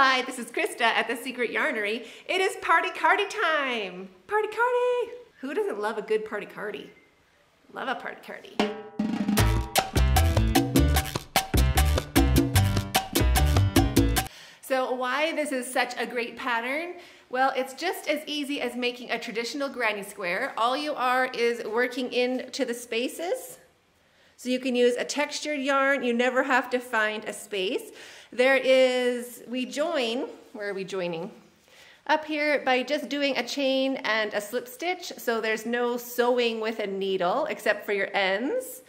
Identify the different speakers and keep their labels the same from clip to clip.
Speaker 1: Hi, this is Krista at the Secret Yarnery. It is Party Cardi time! Party Cardi! Who doesn't love a good Party Cardi? Love a Party Cardi. So why this is such a great pattern? Well, it's just as easy as making a traditional granny square. All you are is working into the spaces. So you can use a textured yarn. You never have to find a space. We join, where are we joining? Up here by just doing a chain and a slip stitch. So there's no sewing with a needle except for your ends.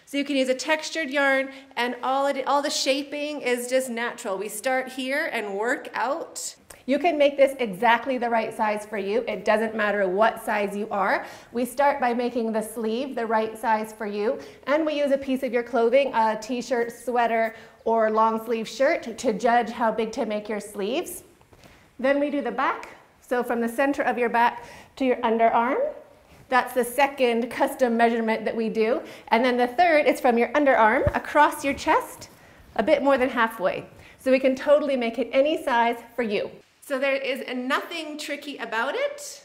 Speaker 1: So you can use a textured yarn, and all the shaping is just natural. We start here and work out. You can make this exactly the right size for you. It doesn't matter what size you are. We start by making the sleeve the right size for you, and we use a piece of your clothing, a t-shirt, sweater, or long sleeve shirt to judge how big to make your sleeves. Then we do the back. So from the center of your back to your underarm. That's the second custom measurement that we do. And then the third is from your underarm across your chest, a bit more than halfway. So we can totally make it any size for you. So there is nothing tricky about it.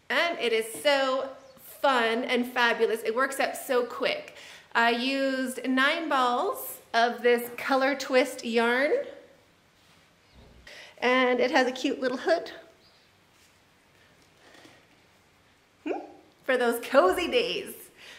Speaker 1: And it is so fun and fabulous. It works up so quick. I used 9 balls of this color twist yarn. And it has a cute little hood. For those cozy days.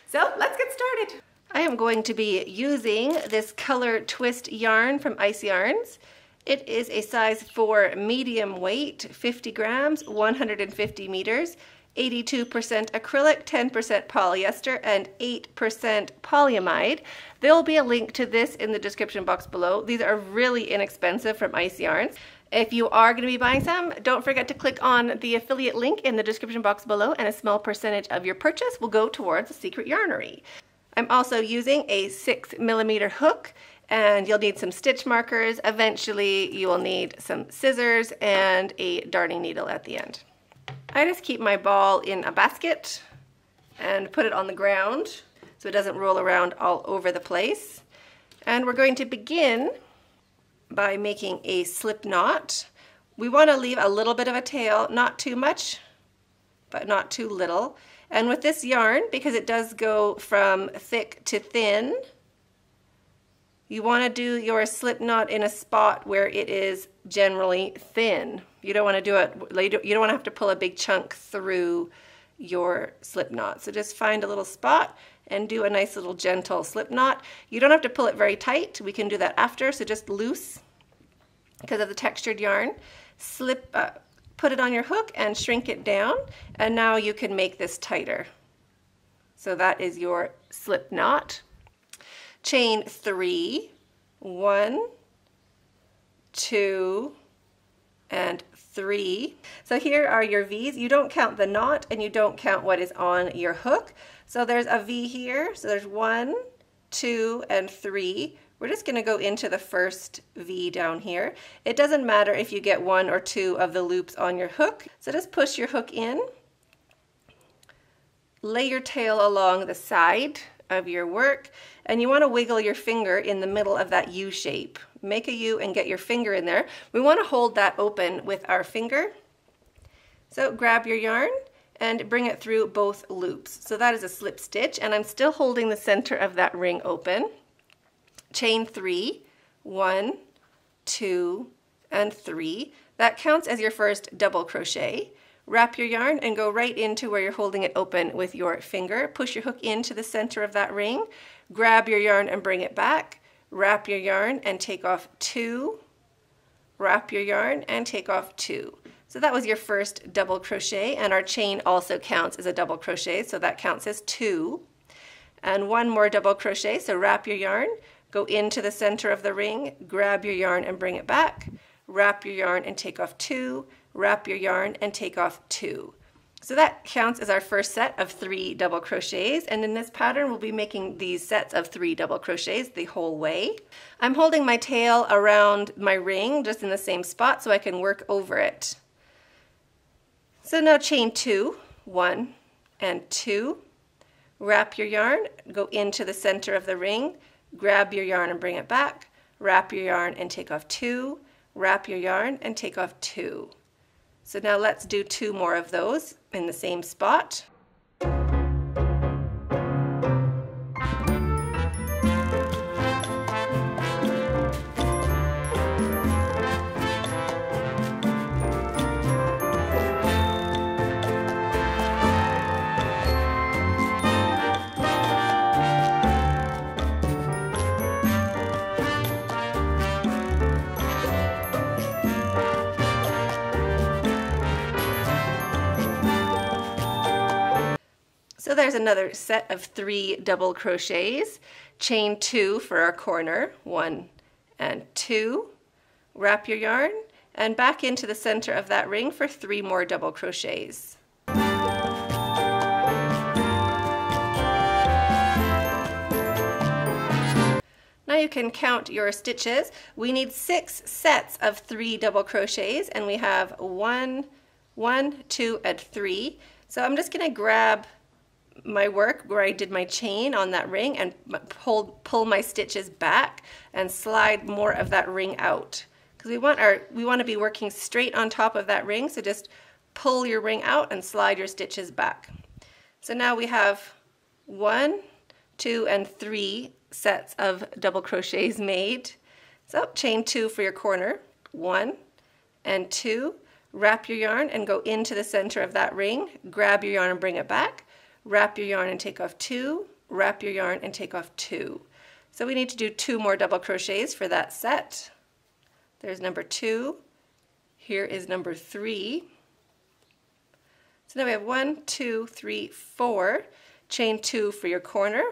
Speaker 1: So let's get started. I am going to be using this color twist yarn from Ice Yarns. It is a size 4 medium weight, 50 grams, 150 meters, 82% acrylic, 10% polyester, and 8% polyamide. There will be a link to this in the description box below. These are really inexpensive from Ice Yarns. If you are going to be buying some, don't forget to click on the affiliate link in the description box below, and a small percentage of your purchase will go towards the Secret Yarnery. I'm also using a 6mm hook, and you'll need some stitch markers. Eventually, you will need some scissors and a darning needle at the end. I just keep my ball in a basket and put it on the ground so it doesn't roll around all over the place. And we're going to begin by making a slip knot. We want to leave a little bit of a tail, not too much, but not too little. And with this yarn, because it does go from thick to thin, you want to do your slip knot in a spot where it is generally thin. You don't want to do it, you don't want to have to pull a big chunk through your slip knot. So just find a little spot and do a nice little gentle slip knot. You don't have to pull it very tight. We can do that after, so just loose because of the textured yarn. Put it on your hook and shrink it down, and now you can make this tighter. So that is your slip knot. Chain 3, 1, 2, and 3. So here are your V's. You don't count the knot and you don't count what is on your hook. So there's a V here. So there's 1, 2, and 3. We're just going to go into the first V down here. It doesn't matter if you get 1 or 2 of the loops on your hook. So just push your hook in. Lay your tail along the side of your work, and you want to wiggle your finger in the middle of that U shape. Make a U and get your finger in there. We want to hold that open with our finger. So grab your yarn and bring it through both loops. So that is a slip stitch, and I'm still holding the center of that ring open. Chain 3, 1, 2, and 3. That counts as your first double crochet. Wrap your yarn and go right into where you're holding it open with your finger. Push your hook into the center of that ring. Grab your yarn and bring it back. Wrap your yarn and take off 2. Wrap your yarn and take off 2. So that was your first double crochet, and our chain also counts as a double crochet, so that counts as 2. And one more double crochet, so wrap your yarn, go into the center of the ring, grab your yarn and bring it back. Wrap your yarn and take off 2. Wrap your yarn and take off 2. So that counts as our first set of 3 double crochets, and in this pattern we'll be making these sets of 3 double crochets the whole way. I'm holding my tail around my ring just in the same spot so I can work over it. So now chain 2, 1 and 2. Wrap your yarn, go into the center of the ring, grab your yarn and bring it back, wrap your yarn and take off 2, wrap your yarn, and take off 2. So now let's do 2 more of those in the same spot. So there's another set of 3 double crochets. Chain 2 for our corner, 1 and 2. Wrap your yarn and back into the center of that ring for 3 more double crochets. Now you can count your stitches. We need 6 sets of 3 double crochets, and we have 1, 2, and 3. So I'm just going to grab my work where I did my chain on that ring and pull my stitches back and slide more of that ring out, because we want to be working straight on top of that ring. So just pull your ring out and slide your stitches back. So now we have 1, 2, and 3 sets of double crochets made. So chain 2 for your corner, 1 and 2. Wrap your yarn and go into the center of that ring. Grab your yarn and bring it back. Wrap your yarn and take off 2, wrap your yarn and take off 2. So we need to do 2 more double crochets for that set. There's number 2. Here is number 3. So now we have 1, 2, 3, 4. Chain 2 for your corner.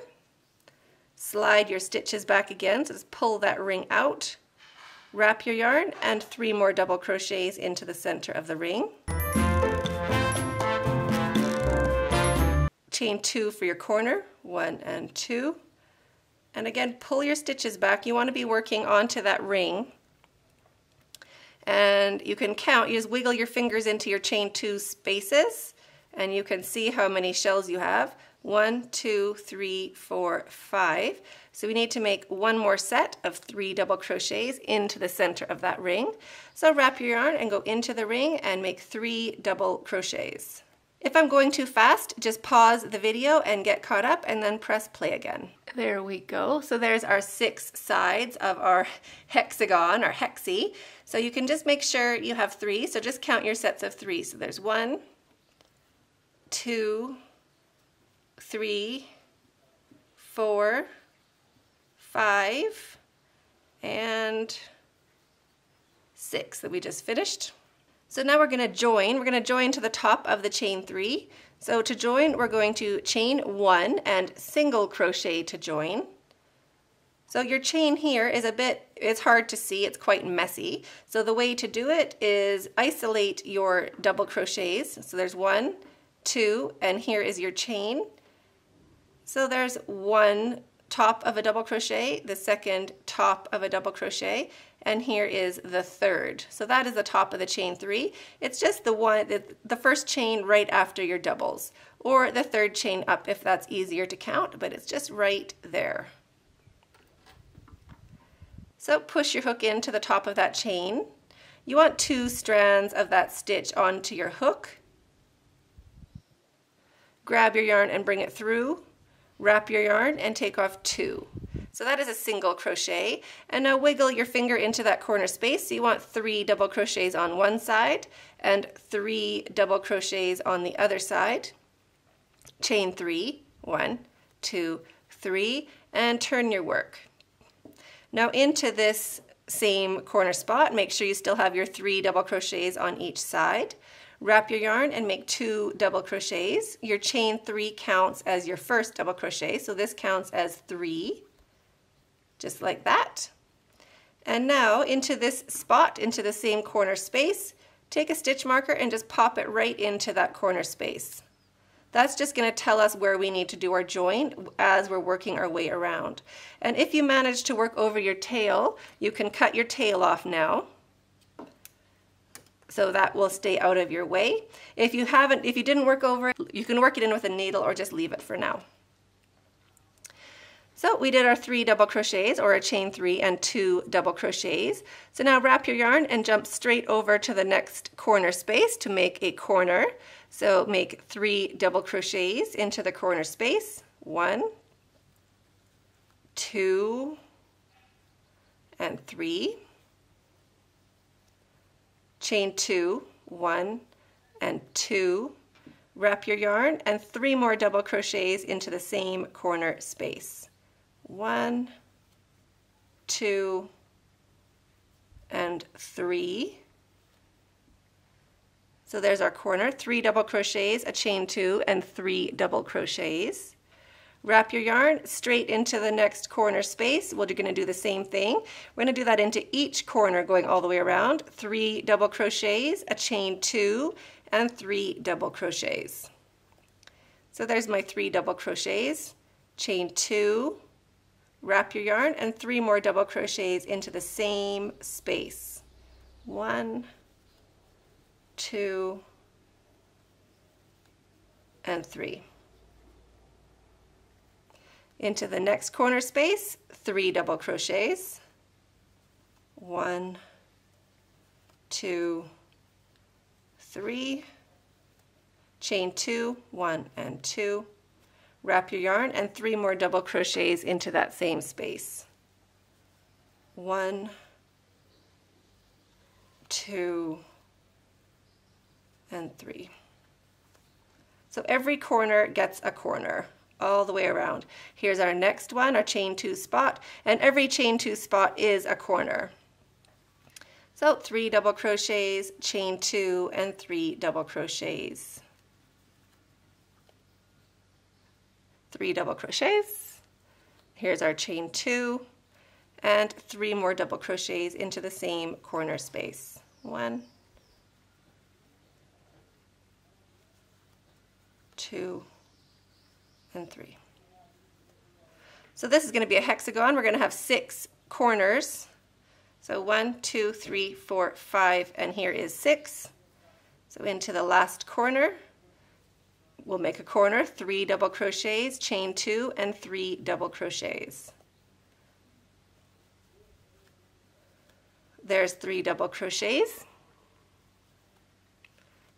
Speaker 1: Slide your stitches back again, so just pull that ring out. Wrap your yarn and 3 more double crochets into the center of the ring. Chain 2 for your corner, 1 and 2. And again, pull your stitches back. You want to be working onto that ring. And you can count, you just wiggle your fingers into your chain 2 spaces, and you can see how many shells you have. 1, 2, 3, 4, 5. So we need to make 1 more set of 3 double crochets into the center of that ring. So wrap your yarn and go into the ring and make 3 double crochets. If I'm going too fast, just pause the video and get caught up and then press play again. There we go. So there's our 6 sides of our hexagon, or hexie. So you can just make sure you have 3. So just count your sets of 3. So there's 1, 2, 3, 4, 5, and 6 that we just finished. So now we're going to join. We're going to join to the top of the chain 3. So to join, we're going to chain 1 and single crochet to join. So your chain here is it's hard to see, it's quite messy. So the way to do it is isolate your double crochets. So there's 1, 2, and here is your chain. So there's 1 top of a double crochet, the second top of a double crochet, and here is the third. So that is the top of the chain 3. It's just the first chain right after your doubles, or the third chain up if that's easier to count, but it's just right there. So push your hook into the top of that chain. You want 2 strands of that stitch onto your hook. Grab your yarn and bring it through. Wrap your yarn and take off 2. So that is a single crochet. And now wiggle your finger into that corner space. So you want 3 double crochets on one side and 3 double crochets on the other side. Chain 3, 1, 2, 3, and turn your work. Now into this same corner spot, make sure you still have your 3 double crochets on each side. Wrap your yarn and make 2 double crochets. Your chain 3 counts as your first double crochet, so this counts as 3, just like that. And now into this spot, into the same corner space, take a stitch marker and just pop it right into that corner space. That's just going to tell us where we need to do our join as we're working our way around. And if you manage to work over your tail, you can cut your tail off now, so that will stay out of your way. If you didn't work over it, you can work it in with a needle or just leave it for now. So we did our 3 double crochets, or a chain 3 and 2 double crochets. So now wrap your yarn and jump straight over to the next corner space to make a corner. So make 3 double crochets into the corner space. 1, 2, and 3. Chain 2, 1 and 2. Wrap your yarn and 3 more double crochets into the same corner space. 1, 2, and 3. So there's our corner, 3 double crochets, a chain 2, and 3 double crochets. Wrap your yarn straight into the next corner space. We're going to do the same thing. We're going to do that into each corner going all the way around. 3 double crochets, a chain 2, and 3 double crochets. So there's my 3 double crochets, chain 2, wrap your yarn, and 3 more double crochets into the same space. 1, 2, and 3. Into the next corner space, 3 double crochets. 1, 2, 3. Chain 2, 1 and 2. Wrap your yarn and 3 more double crochets into that same space. 1, 2, and 3. So every corner gets a corner all the way around. Here's our next one, our chain 2 spot, and every chain 2 spot is a corner. So 3 double crochets, chain 2, and 3 double crochets. 3 double crochets. Here's our chain 2, and 3 more double crochets into the same corner space. 1, 2, and 3. So this is going to be a hexagon. We're going to have 6 corners. So 1, 2, 3, 4, 5, and here is 6. So into the last corner, we'll make a corner, 3 double crochets, chain 2, and 3 double crochets. There's 3 double crochets,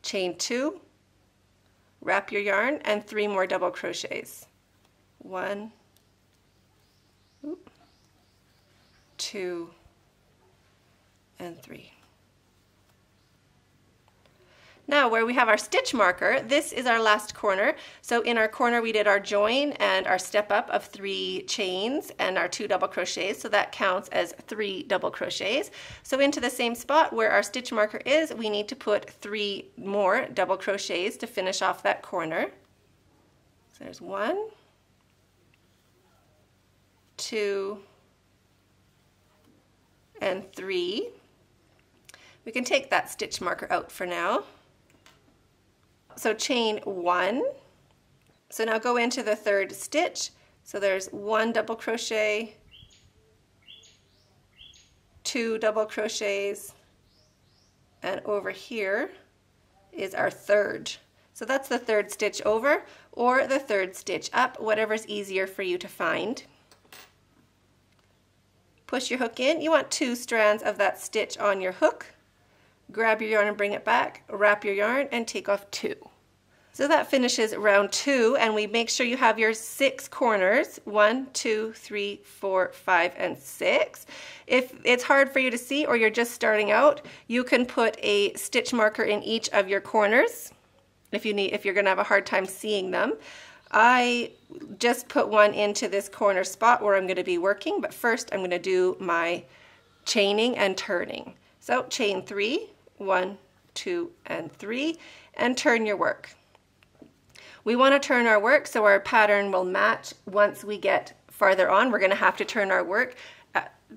Speaker 1: chain 2, wrap your yarn, and 3 more double crochets. 1, 2, and 3. Now where we have our stitch marker, this is our last corner. So in our corner we did our join and our step up of 3 chains and our 2 double crochets, so that counts as 3 double crochets. So into the same spot where our stitch marker is, we need to put 3 more double crochets to finish off that corner. So there's 1, 2, and 3. We can take that stitch marker out for now. So chain 1. So now go into the 3rd stitch. So there's 1 double crochet, 2 double crochets, and over here is our 3rd. So that's the 3rd stitch over, or the 3rd stitch up, whatever's easier for you to find. Push your hook in. You want 2 strands of that stitch on your hook. Grab your yarn and bring it back, wrap your yarn, and take off 2. So that finishes round 2, and we make sure you have your 6 corners, 1, 2, 3, 4, 5, and 6. If it's hard for you to see or you're just starting out, you can put a stitch marker in each of your corners if you're going to have a hard time seeing them. I just put one into this corner spot where I'm going to be working, but first I'm going to do my chaining and turning. So chain 3, 1, 2, and 3, and turn your work. We want to turn our work so our pattern will match once we get farther on. We're going to have to turn our work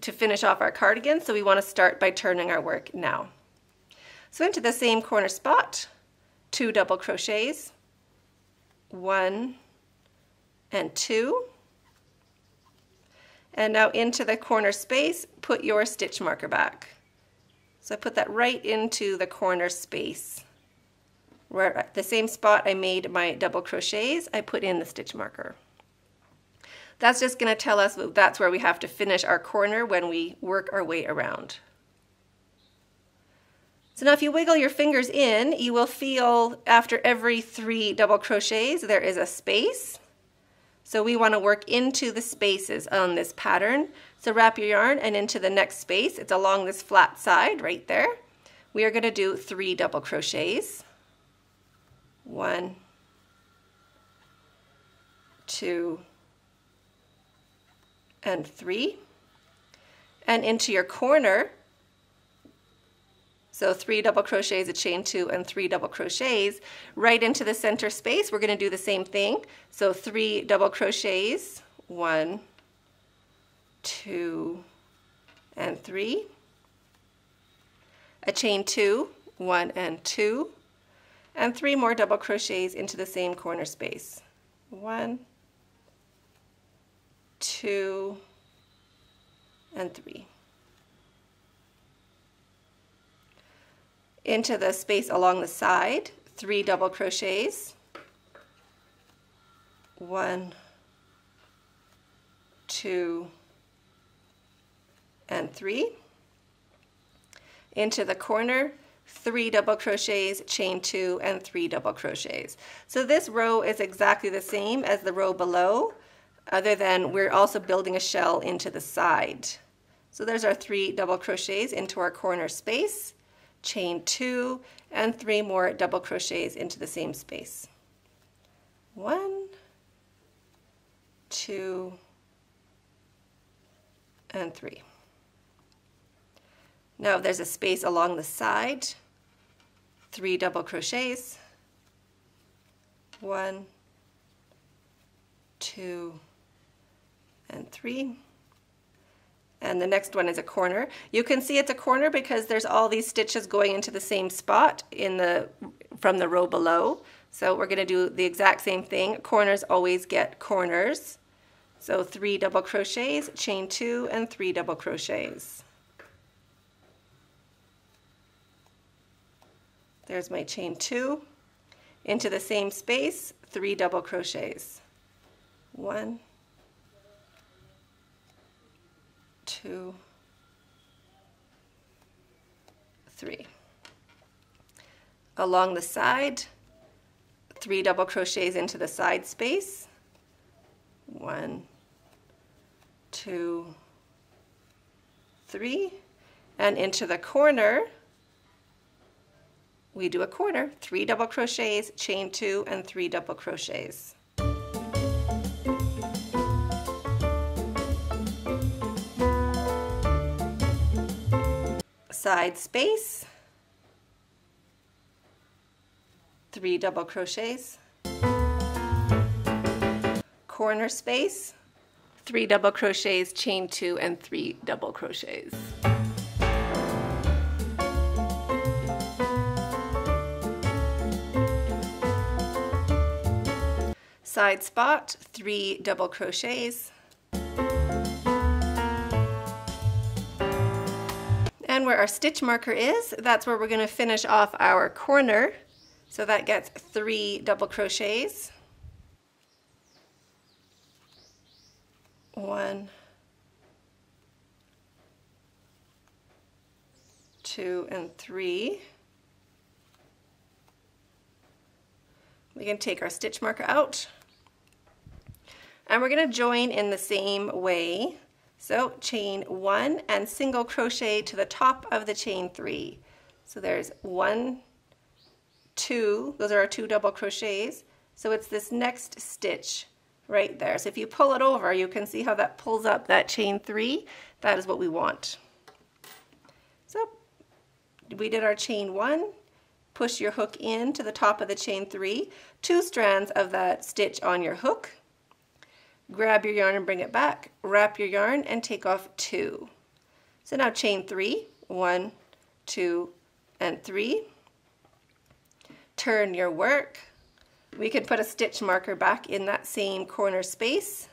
Speaker 1: to finish off our cardigan, so we want to start by turning our work now. So into the same corner spot, 2 double crochets, 1 and 2, and now into the corner space, put your stitch marker back. So I put that right into the corner space. Where at the same spot I made my double crochets, I put in the stitch marker. That's just going to tell us that's where we have to finish our corner when we work our way around. So now if you wiggle your fingers in, you will feel after every 3 double crochets there is a space. So we want to work into the spaces on this pattern. So wrap your yarn and into the next space. It's along this flat side right there. We are going to do 3 double crochets. 1, 2, and 3. And into your corner, so 3 double crochets, a chain 2, and 3 double crochets right into the center space. We're going to do the same thing. So 3 double crochets, 1, 2, and 3. A chain 2, 1 and 2, and 3 more double crochets into the same corner space. 1, 2, and 3. Into the space along the side, 3 double crochets. 1, 2, and 3. Into the corner, 3 double crochets, chain 2, and 3 double crochets. So this row is exactly the same as the row below, other than we're also building a shell into the side. So there's our 3 double crochets into our corner space, chain 2, and 3 more double crochets into the same space. 1, 2, and 3. Now there's a space along the side, 3 double crochets, 1, 2, and 3. And the next one is a corner. You can see it's a corner because there's all these stitches going into the same spot from the row below. So we're going to do the exact same thing. Corners always get corners. So 3 double crochets, chain 2, and 3 double crochets. There's my chain 2. Into the same space, 3 double crochets. 1, 2, 3. Along the side, 3 double crochets into the side space. 1, 2, 3. And into the corner, we do a corner, 3 double crochets, chain 2, and 3 double crochets. Side space, 3 double crochets. Corner space, 3 double crochets, chain 2, and 3 double crochets. Side spot, 3 double crochets. And where our stitch marker is, that's where we're going to finish off our corner. So that gets 3 double crochets. 1, 2, and 3. We can take our stitch marker out. And we're going to join in the same way. So chain 1 and single crochet to the top of the chain 3. So there's 1, 2, those are our 2 double crochets. So it's this next stitch right there. So if you pull it over, you can see how that pulls up that chain 3. That is what we want. So we did our chain 1, push your hook in to the top of the chain 3, 2 strands of that stitch on your hook. Grab your yarn and bring it back, wrap your yarn and take off 2. So now chain 3, 1, 2, and 3. Turn your work. We can put a stitch marker back in that same corner space.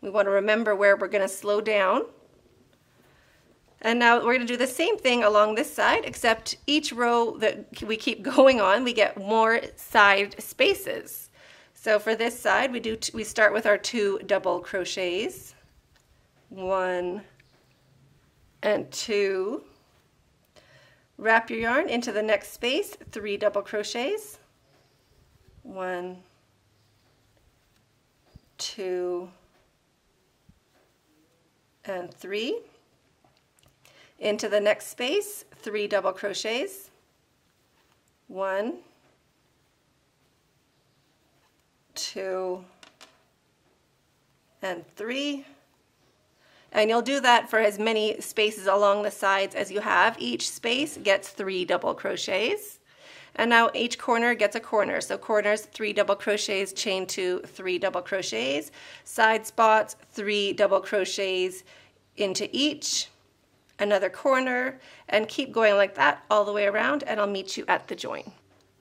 Speaker 1: We want to remember where we're going to slow down. And now we're going to do the same thing along this side, except each row that we keep going on, we get more side spaces. So for this side, we start with our 2 double crochets, 1 and 2. Wrap your yarn into the next space, 3 double crochets, 1, 2, and 3. Into the next space, 3 double crochets, 1, 2, and 3. And you'll do that for as many spaces along the sides as you have. Each space gets 3 double crochets. And now each corner gets a corner. So corners, 3 double crochets, chain 2, 3 double crochets. Side spots, 3 double crochets into each. Another corner, and keep going like that all the way around, and I'll meet you at the join.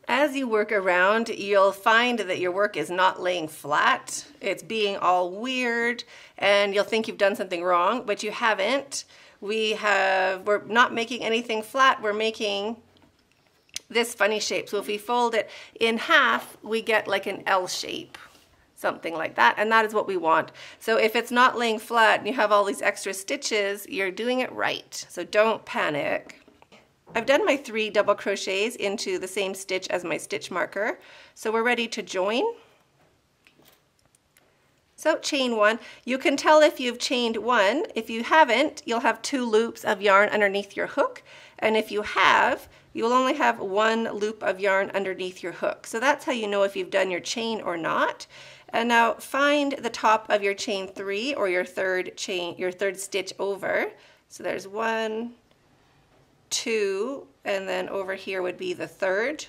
Speaker 1: As you work around, you'll find that your work is not laying flat. It's being all weird, and you'll think you've done something wrong, but you haven't. We're not making anything flat, we're making this funny shape. So if we fold it in half, we get like an L shape, something like that, and that is what we want. So if it's not laying flat and you have all these extra stitches, you're doing it right, so don't panic. I've done my 3 double crochets into the same stitch as my stitch marker, so we're ready to join. So chain 1. You can tell if you've chained 1. If you haven't, you'll have 2 loops of yarn underneath your hook, and if you have, you'll only have 1 loop of yarn underneath your hook. So that's how you know if you've done your chain or not. And now find the top of your chain 3 or your third stitch over. So there's 1, 2, and then over here would be the third.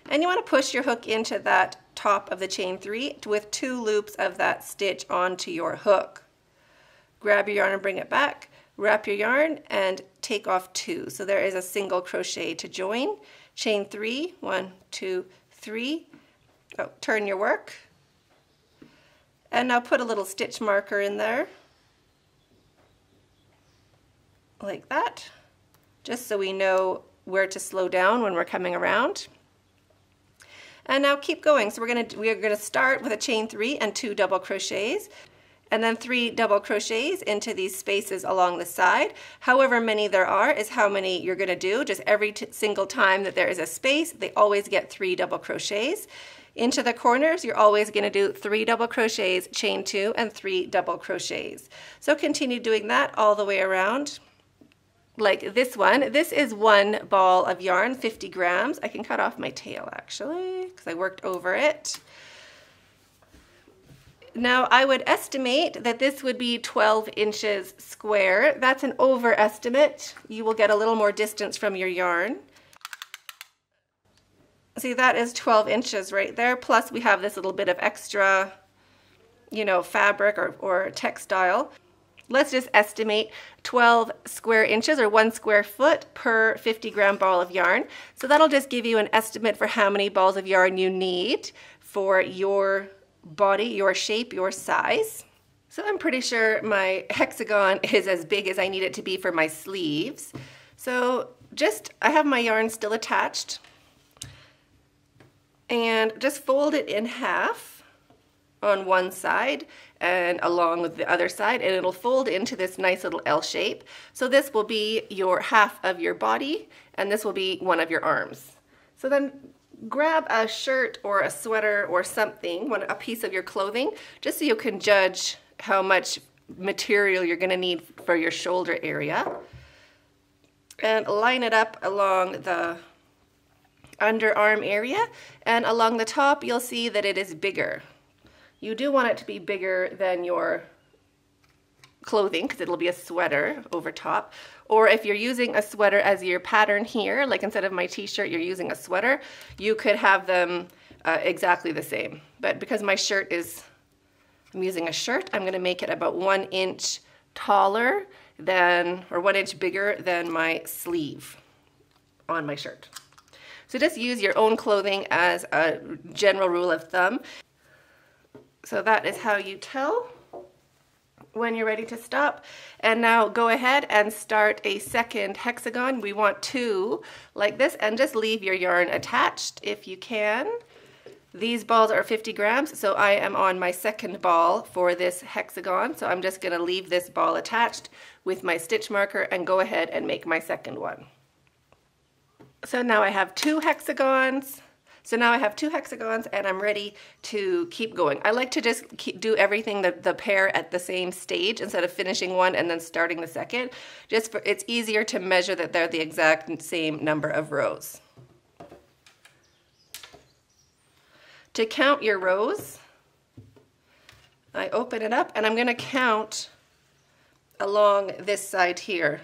Speaker 1: And you want to push your hook into that top of the chain 3 with 2 loops of that stitch onto your hook. Grab your yarn and bring it back, wrap your yarn and take off 2. So there is a single crochet to join. Chain 3, 1, 2, 3. Oh, turn your work. And now put a little stitch marker in there, like that, just so we know where to slow down when we're coming around. And now keep going. So we are gonna start with a chain 3 and 2 double crochets, and then 3 double crochets into these spaces along the side. However many there are is how many you're gonna do. Just every single time that there is a space, they always get 3 double crochets. Into the corners, you're always going to do 3 double crochets, chain 2, and 3 double crochets. So continue doing that all the way around. Like this one. This is 1 ball of yarn, 50 grams. I can cut off my tail actually, because I worked over it. Now I would estimate that this would be 12 inches square. That's an overestimate. You will get a little more distance from your yarn. See, that is 12 inches right there, plus we have this little bit of extra, fabric or textile. Let's just estimate 12 square inches or 1 square foot per 50-gram ball of yarn. So that'll just give you an estimate for how many balls of yarn you need for your body, your shape, your size. So I'm pretty sure my hexagon is as big as I need it to be for my sleeves. So I have my yarn still attached. And just fold it in half on one side and along with the other side, and it'll fold into this nice little L shape. So this will be your half of your body, and this will be one of your arms. So then grab a shirt or a sweater or something, a piece of your clothing, just so you can judge how much material you're going to need for your shoulder area. And line it up along the underarm area, and along the top you'll see that it is bigger. You do want it to be bigger than your clothing because it'll be a sweater over top. Or if you're using a sweater as your pattern here, like instead of my t-shirt you're using a sweater, you could have them exactly the same. But because my shirt I'm using a shirt, I'm going to make it about 1 inch taller or 1 inch bigger than my sleeve on my shirt. So just use your own clothing as a general rule of thumb. So that is how you tell when you're ready to stop. And now go ahead and start a second hexagon. We want 2 like this, and just leave your yarn attached if you can. These balls are 50 grams, so I am on my second ball for this hexagon. So I'm just going to leave this ball attached with my stitch marker and go ahead and make my second one. So now I have 2 hexagons. And I'm ready to keep going. I like to just do everything, the pair at the same stage instead of finishing one and then starting the second. It's easier to measure that they're the exact same number of rows. To count your rows, I open it up and I'm going to count along this side here.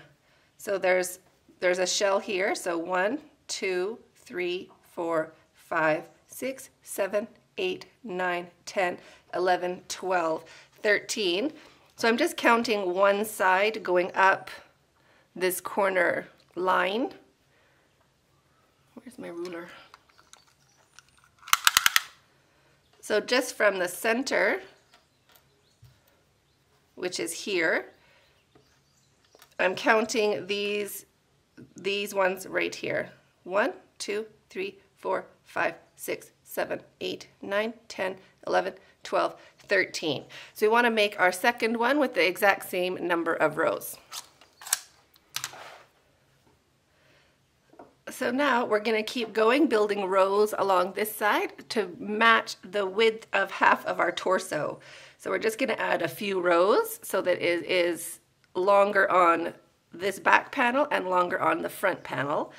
Speaker 1: So there's a shell here, so 1, 2, 3, 4, 5, 6, 7, 8, 9, 10, 11, 12, 13. So I'm just counting one side going up this corner line. Where's my ruler? So just from the center, which is here, I'm counting these ones right here. 1, 2, 3, 4, 5, 6, 7, 8, 9, 10, 11, 12, 13. So we want to make our second one with the exact same number of rows. So now we're going to keep going, building rows along this side to match the width of half of our torso. So we're just going to add a few rows so that it is longer on this back panel and longer on the front panel.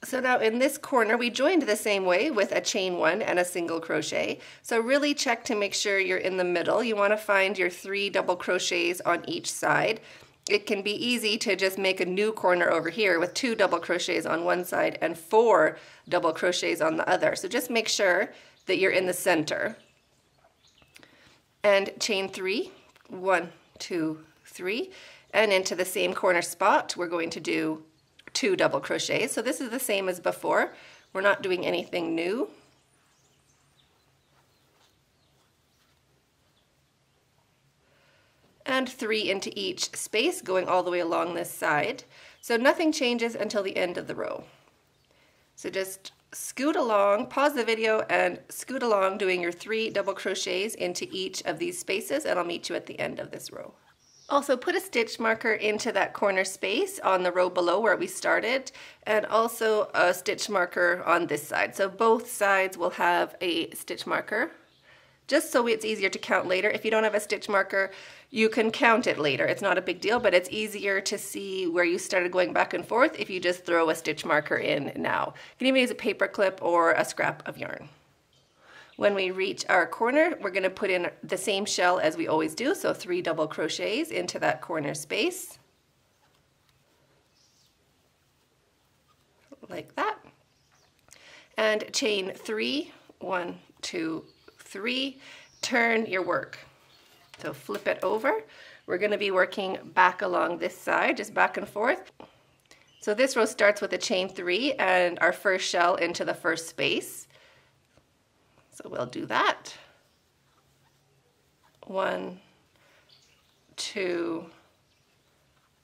Speaker 1: So now in this corner, we joined the same way with a chain 1 and a single crochet. So really check to make sure you're in the middle. You want to find your 3 double crochets on each side. It can be easy to just make a new corner over here with 2 double crochets on one side and 4 double crochets on the other. So just make sure that you're in the center. And chain 3, 1, 2, 3, and into the same corner spot, we're going to do 2 double crochets. So this is the same as before. We're not doing anything new. And 3 into each space, going all the way along this side. So nothing changes until the end of the row. So just scoot along, pause the video and scoot along doing your 3 double crochets into each of these spaces, and I'll meet you at the end of this row. Also put a stitch marker into that corner space on the row below where we started, and also a stitch marker on this side. So both sides will have a stitch marker, just so it's easier to count later. If you don't have a stitch marker, you can count it later. It's not a big deal, but it's easier to see where you started going back and forth if you just throw a stitch marker in now. You can even use a paper clip or a scrap of yarn. When we reach our corner, we're going to put in the same shell as we always do, so 3 double crochets into that corner space, like that, and chain 3, 1, 2, 3, turn your work. So flip it over. We're going to be working back along this side, just back and forth. So this row starts with a chain 3 and our first shell into the first space. So we'll do that. 1, 2,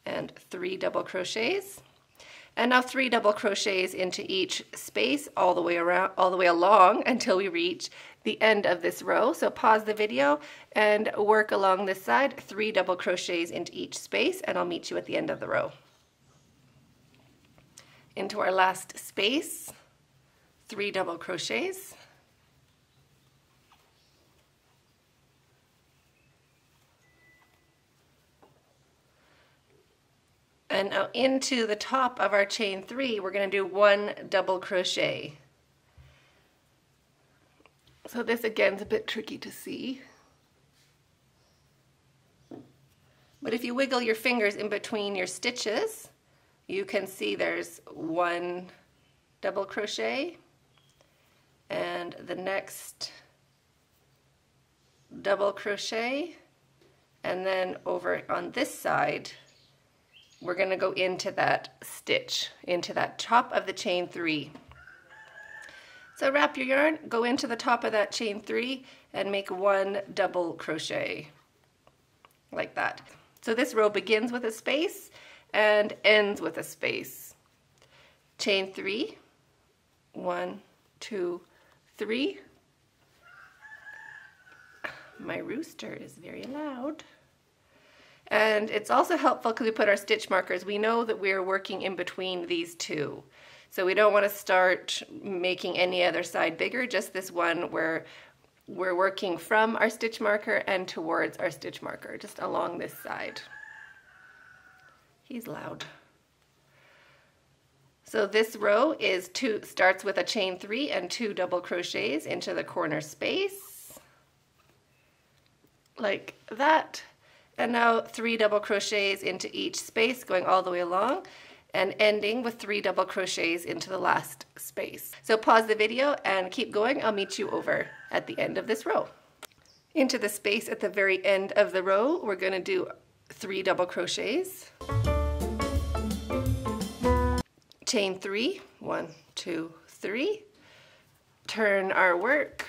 Speaker 1: and 3 double crochets. And now 3 double crochets into each space all the way around, all the way along until we reach the end of this row. So pause the video and work along this side, 3 double crochets into each space, and I'll meet you at the end of the row. Into our last space, 3 double crochets. And now into the top of our chain 3, we're going to do 1 double crochet. So this again is a bit tricky to see. But if you wiggle your fingers in between your stitches, you can see there's 1 double crochet and the next double crochet, and then over on this side we're going to go into that stitch, into that top of the chain 3. So wrap your yarn, go into the top of that chain 3 and make 1 double crochet like that. So this row begins with a space and ends with a space. Chain 3, 1, 2, 3. My rooster is very loud. And it's also helpful because we put our stitch markers. We know that we're working in between these two. So we don't want to start making any other side bigger, just this one where we're working from our stitch marker and towards our stitch marker, just along this side. He's loud. So this row is starts with a chain 3 and 2 double crochets into the corner space, like that. And now 3 double crochets into each space, going all the way along, and ending with 3 double crochets into the last space. So pause the video and keep going. I'll meet you over at the end of this row. Into the space at the very end of the row, we're going to do 3 double crochets. Chain 3, 1, 2, 3. Turn our work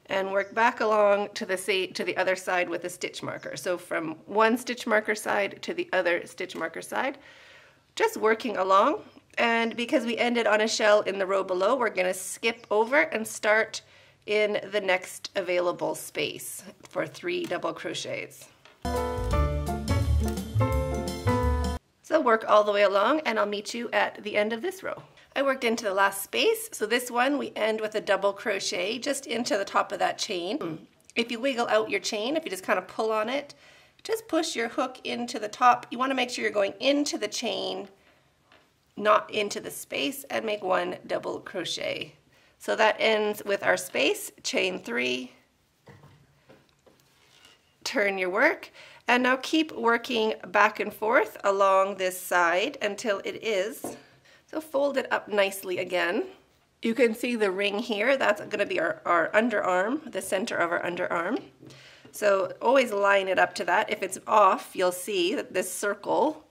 Speaker 1: and work back along to the other side with a stitch marker. So from one stitch marker side to the other stitch marker side, just working along. And because we ended on a shell in the row below, we're going to skip over and start in the next available space for 3 double crochets. So work all the way along and I'll meet you at the end of this row. I worked into the last space, so this one we end with a double crochet just into the top of that chain. If you wiggle out your chain, if you just kind of pull on it, just push your hook into the top. You want to make sure you're going into the chain, not into the space, and make 1 double crochet. So that ends with our space, chain 3, turn your work, and now keep working back and forth along this side until it is. So fold it up nicely again. You can see the ring here. That's going to be our underarm, the center of our underarm. So always line it up to that. If it's off, you'll see that this circle,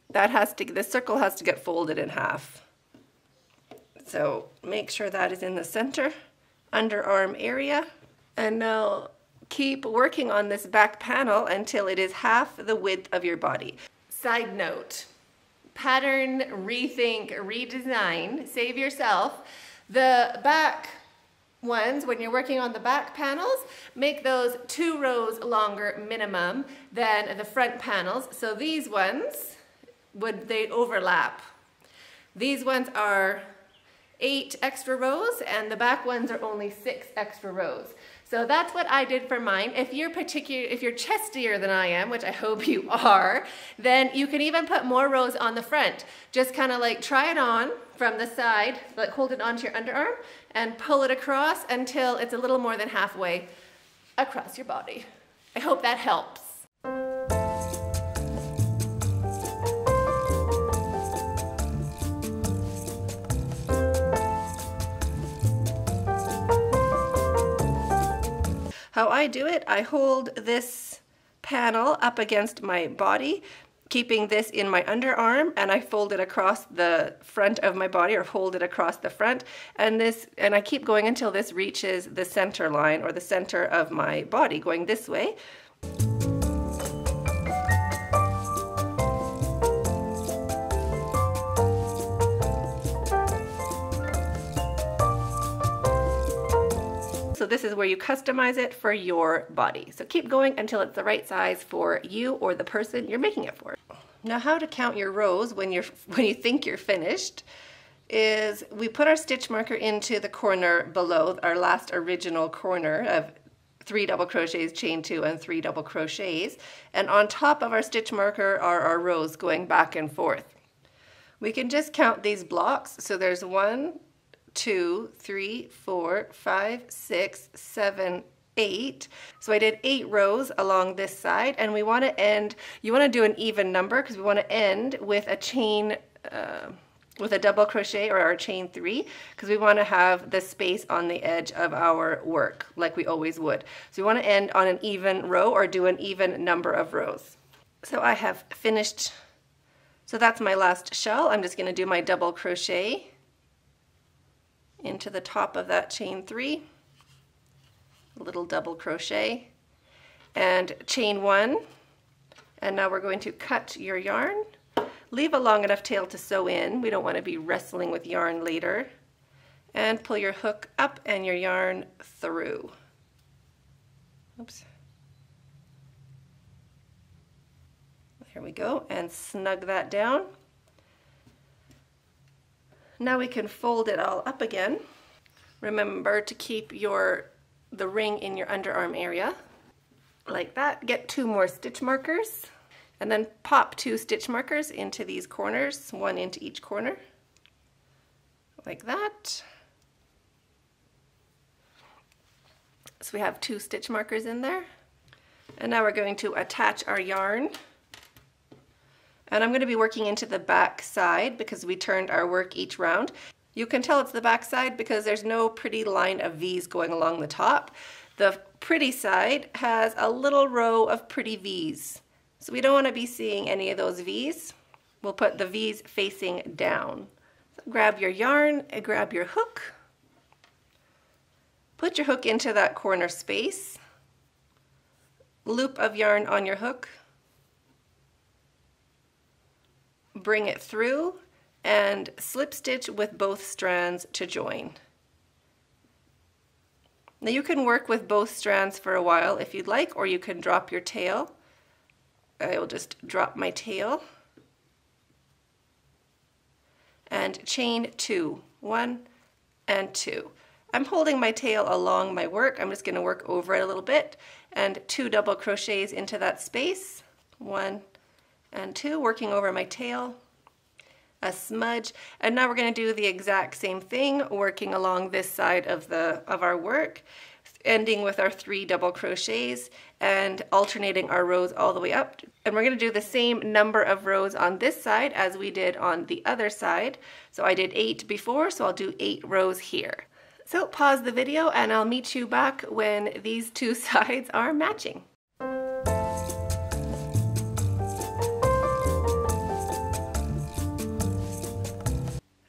Speaker 1: this circle has to get folded in half. So make sure that is in the center, underarm area. And now keep working on this back panel until it is half the width of your body. Side note, pattern, rethink, redesign, save yourself. The back ones, when you're working on the back panels, make those 2 rows longer minimum than the front panels. So these ones, they overlap. These ones are 8 extra rows and the back ones are only 6 extra rows. So that's what I did for mine. If you're chestier than I am, which I hope you are, then you can even put more rows on the front. Just kind of like try it on from the side, like hold it onto your underarm and pull it across until it's a little more than halfway across your body. I hope that helps. How I do it, I hold this panel up against my body, keeping this in my underarm, and I fold it across the front of my body, or hold it across the front, and I keep going until this reaches the center line, or the center of my body, going this way. So this is where you customize it for your body. So keep going until it's the right size for you or the person you're making it for. Now how to count your rows when you think you're finished is we put our stitch marker into the corner below, our last original corner of 3 double crochets, chain 2, and 3 double crochets. And on top of our stitch marker are our rows going back and forth. We can just count these blocks. So there's 1, 2, 3, 4, 5, 6, 7, 8. So I did 8 rows along this side, and we want to end, you want to do an even number because we want to end with a chain, with a double crochet or our chain 3, because we want to have the space on the edge of our work like we always would. So we want to end on an even row or do an even number of rows. So I have finished, so that's my last shell. I'm just going to do my double crochet into the top of that chain 3, a little double crochet, and chain 1, and now we're going to cut your yarn. Leave a long enough tail to sew in. We don't want to be wrestling with yarn later. And pull your hook up and your yarn through. Oops. There we go, and snug that down. Now we can fold it all up again. Remember to keep the ring in your underarm area, like that. Get 2 more stitch markers, and then pop 2 stitch markers into these corners, 1 into each corner, like that. So we have 2 stitch markers in there. And now we're going to attach our yarn. And I'm going to be working into the back side because we turned our work each round. You can tell it's the back side because there's no pretty line of V's going along the top. The pretty side has a little row of pretty V's. So we don't want to be seeing any of those V's. We'll put the V's facing down. So grab your yarn and grab your hook. Put your hook into that corner space. Loop of yarn on your hook. Bring it through and slip stitch with both strands to join. Now you can work with both strands for a while if you'd like, or you can drop your tail. I will just drop my tail and chain 2, 1 and 2. I'm holding my tail along my work. I'm just going to work over it a little bit, and 2 double crochets into that space, 1 and 2, working over my tail, a smudge, and now we're going to do the exact same thing, working along this side of our work, ending with our 3 double crochets and alternating our rows all the way up. And we're going to do the same number of rows on this side as we did on the other side. So I did 8 before, so I'll do 8 rows here. So pause the video and I'll meet you back when these 2 sides are matching.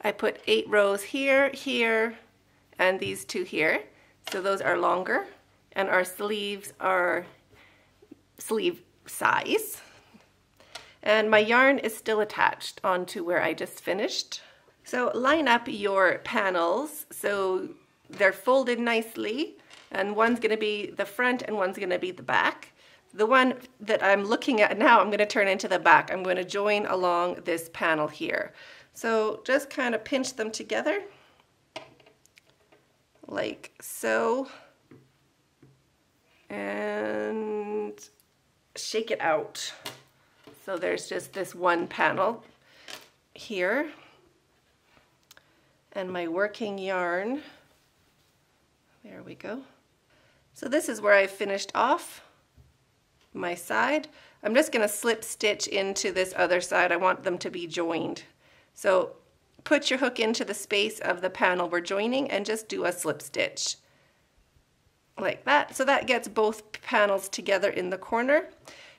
Speaker 1: I put 8 rows here, here, and these 2 here. So those are longer, and our sleeves are sleeve size. And my yarn is still attached onto where I just finished. So line up your panels so they're folded nicely, and one's going to be the front and one's going to be the back. The one that I'm looking at now, I'm going to turn into the back. I'm going to join along this panel here. So just kind of pinch them together like so, and shake it out. So there's just this one panel here, and my working yarn, there we go. So this is where I finished off my side. I'm just going to slip stitch into this other side. I want them to be joined. So put your hook into the space of the panel we're joining and just do a slip stitch like that. So that gets both panels together in the corner.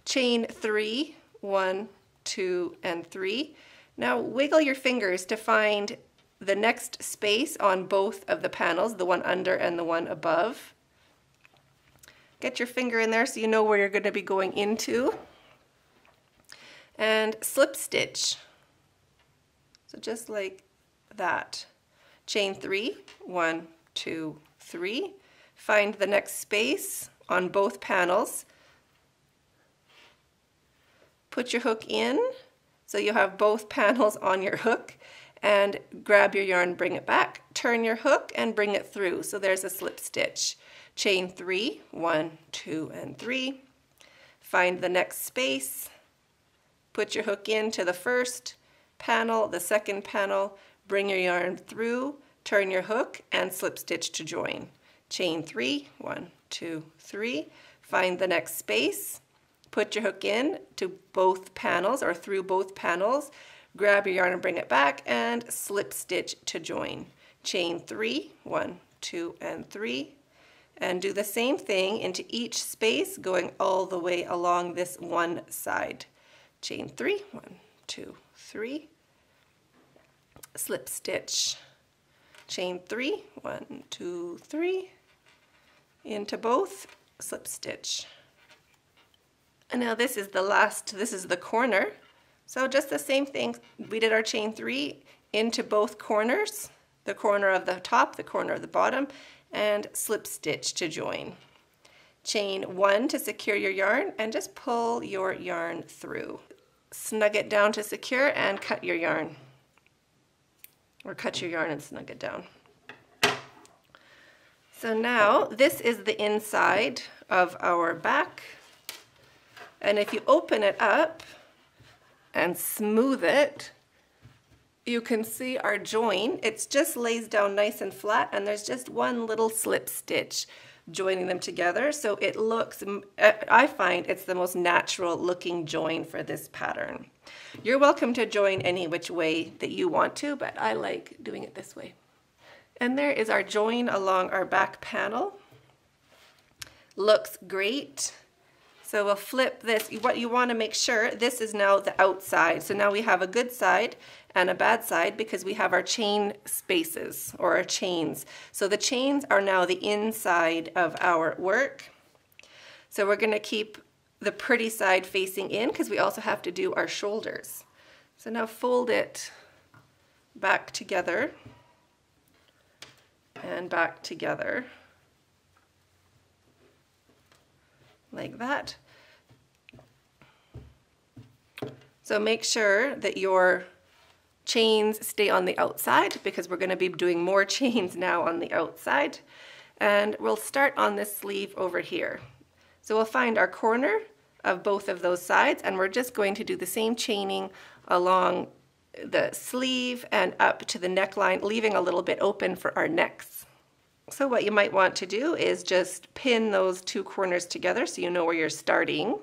Speaker 1: Chain 3, 1, 2, and 3. Now wiggle your fingers to find the next space on both of the panels, the one under and the one above. Get your finger in there so you know where you're going to be going into. And slip stitch. So just like that. Chain 3, 1, 2, 3. Find the next space on both panels. Put your hook in so you have both panels on your hook, and grab your yarn, bring it back, turn your hook and bring it through. So there's a slip stitch. Chain 3, 1, 2, and 3. Find the next space. Put your hook into the first panel, the second panel, bring your yarn through, turn your hook, and slip stitch to join. Chain 3, 1, 2, 3. Find the next space. Put your hook in to both panels or through both panels. Grab your yarn and bring it back and slip stitch to join. Chain 3, 1, 2, and 3. And do the same thing into each space going all the way along this one side. Chain 3, 1, 2, 3. Slip stitch chain 3, 1, 2, 3, into both, slip stitch. And now this is the last, this is the corner. So just the same thing, we did our chain 3 into both corners, the corner of the top, the corner of the bottom, and slip stitch to join. Chain 1 to secure your yarn and just pull your yarn through. Snug it down to secure and cut your yarn. Or cut your yarn and snug it down. So now this is the inside of our back. And if you open it up and smooth it, you can see our join. It just lays down nice and flat, and there's just one little slip stitch joining them together. So it looks, I find it's the most natural looking join for this pattern. You're welcome to join any which way that you want to, but I like doing it this way. And there is our join along our back panel. Looks great. So we'll flip this. What you want to make sure, this is now the outside. So now we have a good side and a bad side because we have our chain spaces or our chains. So the chains are now the inside of our work. So we're going to keep the pretty side facing in because we also have to do our shoulders. So now fold it back together and back together. Like that. So make sure that your chains stay on the outside because we're going to be doing more chains now on the outside. And we'll start on this sleeve over here. So we'll find our corner of both of those sides, and we're just going to do the same chaining along the sleeve and up to the neckline, leaving a little bit open for our necks. So what you might want to do is just pin those two corners together so you know where you're starting.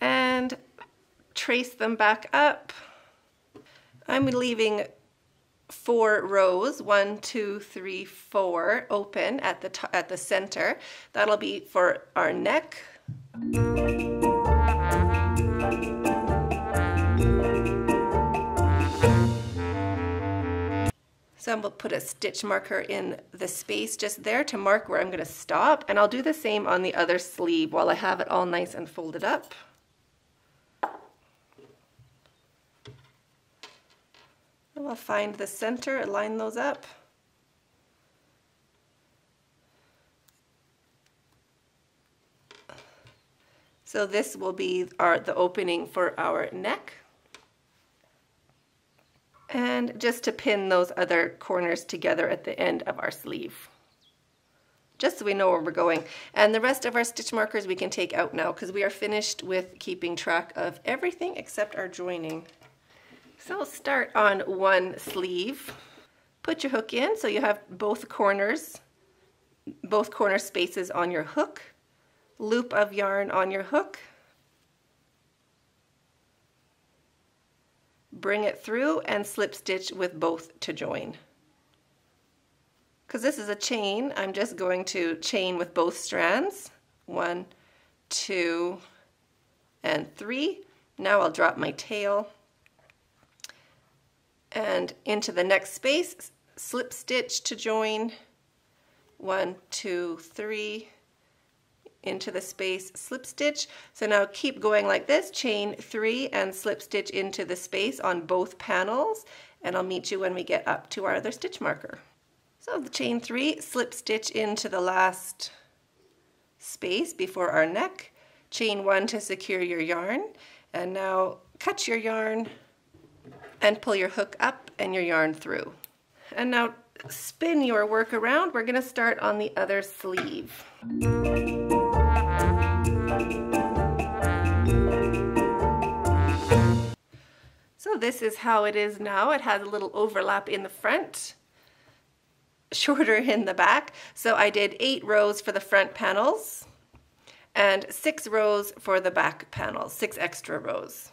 Speaker 1: And trace them back up. I'm leaving 4 rows, 1, 2, 3, 4, open at the center. That'll be for our neck. So I'm going to put a stitch marker in the space just there to mark where I'm going to stop, and I'll do the same on the other sleeve while I have it all nice and folded up. And I'll find the center and line those up. So this will be the opening for our neck. And just to pin those other corners together at the end of our sleeve. Just so we know where we're going. And the rest of our stitch markers we can take out now because we are finished with keeping track of everything except our joining. So we'll start on one sleeve. Put your hook in so you have both corner spaces on your hook. Loop of yarn on your hook. Bring it through and slip stitch with both to join. Because this is a chain, I'm just going to chain with both strands. 1, 2, and 3. Now I'll drop my tail and into the next space, slip stitch to join. 1, 2, 3. Into the space, slip stitch. So now keep going like this, chain 3 and slip stitch into the space on both panels, and I'll meet you when we get up to our other stitch marker. So the chain 3, slip stitch into the last space before our neck, chain 1 to secure your yarn, and now cut your yarn and pull your hook up and your yarn through. And now spin your work around. We're going to start on the other sleeve. So this is how it is now. It has a little overlap in the front, shorter in the back. So I did 8 rows for the front panels and 6 rows for the back panels, 6 extra rows.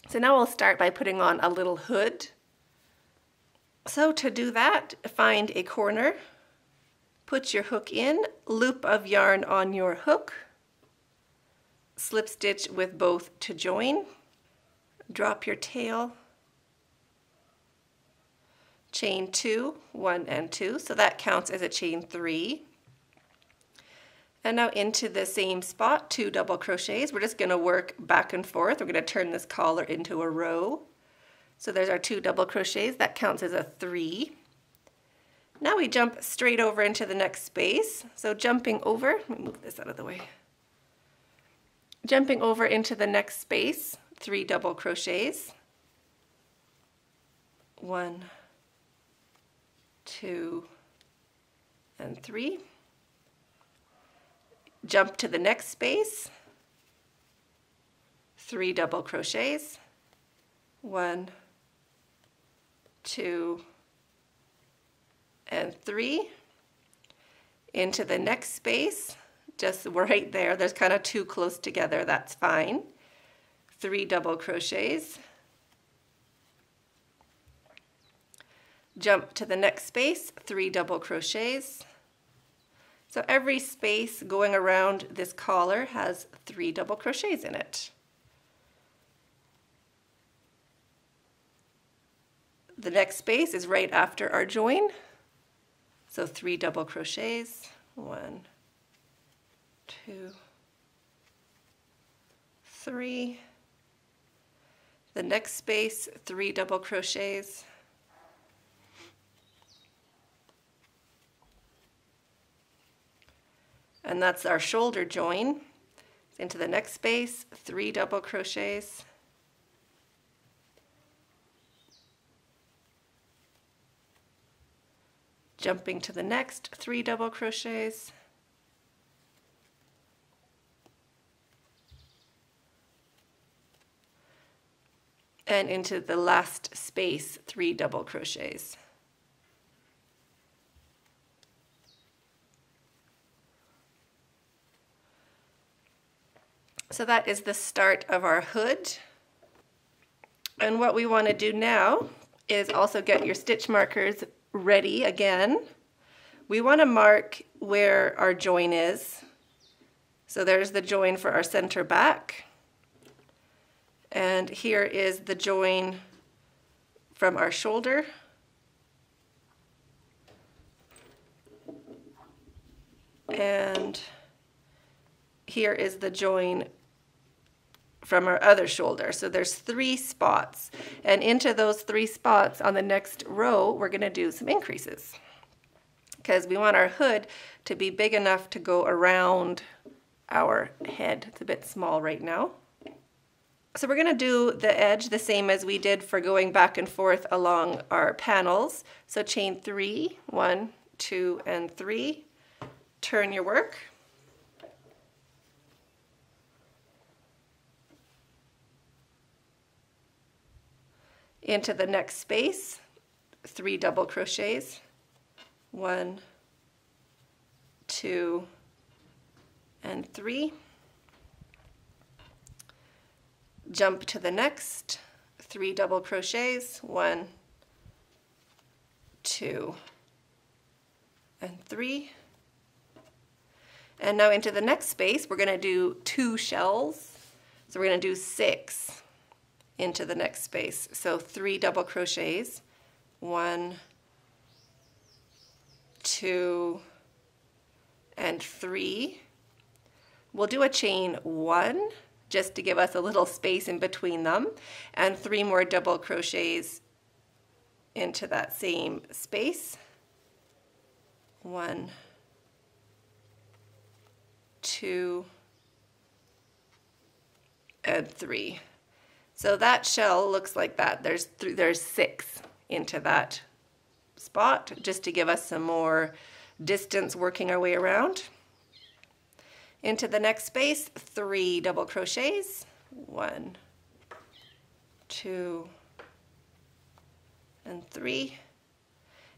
Speaker 1: So now we'll start by putting on a little hood. So to do that, find a corner, put your hook in, loop of yarn on your hook, slip stitch with both to join, drop your tail, chain 2, 1 and 2, so that counts as a chain 3. And now into the same spot, 2 double crochets. We're just going to work back and forth. We're going to turn this collar into a row. So there's our 2 double crochets. That counts as a 3. Now we jump straight over into the next space. So jumping over, let me move this out of the way. Jumping over into the next space, 3 double crochets. 1, 2, and 3. Jump to the next space, 3 double crochets, 1, 2, and 3. Into the next space, just right there, there's kind of 2 close together, that's fine. 3 double crochets. Jump to the next space, 3 double crochets. So every space going around this collar has 3 double crochets in it. The next space is right after our join. So 3 double crochets, 1, 2, 3. The next space, 3 double crochets. And that's our shoulder join. Into the next space, 3 double crochets. Jumping to the next, 3 double crochets. And into the last space, 3 double crochets. So that is the start of our hood. And what we want to do now is also get your stitch markers ready again. We want to mark where our join is. So there's the join for our center back. And here is the join from our shoulder. And here is the join from our other shoulder. So there's 3 spots, and into those 3 spots on the next row we're going to do some increases because we want our hood to be big enough to go around our head. It's a bit small right now. So we're going to do the edge the same as we did for going back and forth along our panels. So chain 3, 1, 2, and 3. Turn your work. Into the next space, 3 double crochets, 1, 2, and 3. Jump to the next, 3 double crochets, 1, 2, and 3. And now into the next space, we're going to do 2 shells. So we're going to do 6 into the next space. So 3 double crochets, 1, 2, and 3. We'll do a chain 1 just to give us a little space in between them, and 3 more double crochets into that same space. 1, 2, and 3. So that shell looks like that. There's 6 into that spot just to give us some more distance working our way around. Into the next space, 3 double crochets, 1, 2, and 3.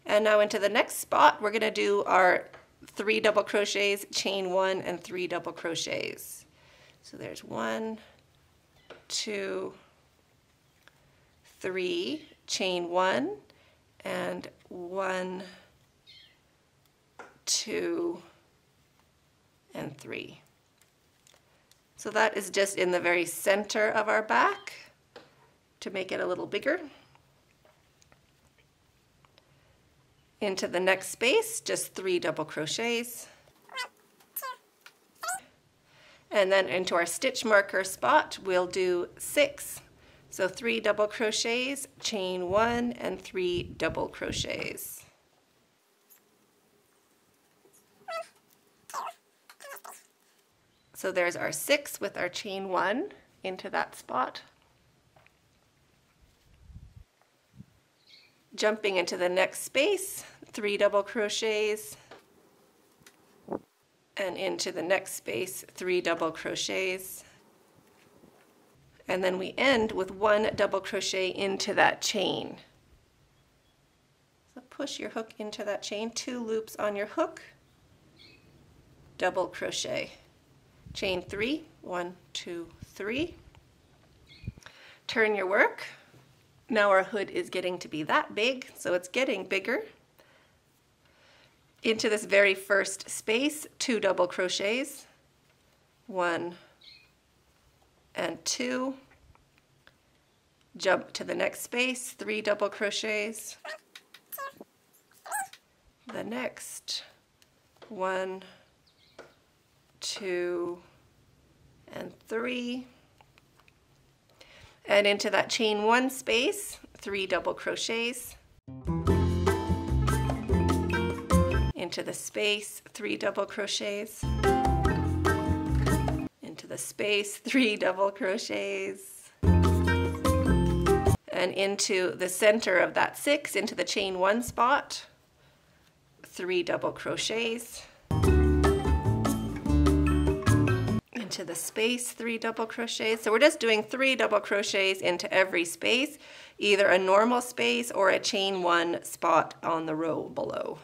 Speaker 1: And now into the next spot, we're going to do our 3 double crochets, chain 1, and 3 double crochets. So there's 1, 2, 3, chain 1, and 1, 2, and 3. So that is just in the very center of our back to make it a little bigger. Into the next space, just 3 double crochets. And then into our stitch marker spot, we'll do 6. So 3 double crochets, chain 1, and 3 double crochets. So there's our 6 with our chain 1 into that spot. Jumping into the next space, 3 double crochets, and into the next space, 3 double crochets. And then we end with 1 double crochet into that chain. So push your hook into that chain, 2 loops on your hook, double crochet, chain 3, 1, 2, 3. Turn your work. Now our hood is getting to be that big, so it's getting bigger. Into this very first space, 2 double crochets, 1 and 2. Jump to the next space, 3 double crochets. The next, 1, 2, and 3. And into that chain 1 space, 3 double crochets. Into the space, 3 double crochets. Into the space, 3 double crochets. And into the center of that 6, into the chain 1 spot, 3 double crochets. Into the space, 3 double crochets. So we're just doing 3 double crochets into every space, either a normal space or a chain 1 spot on the row below.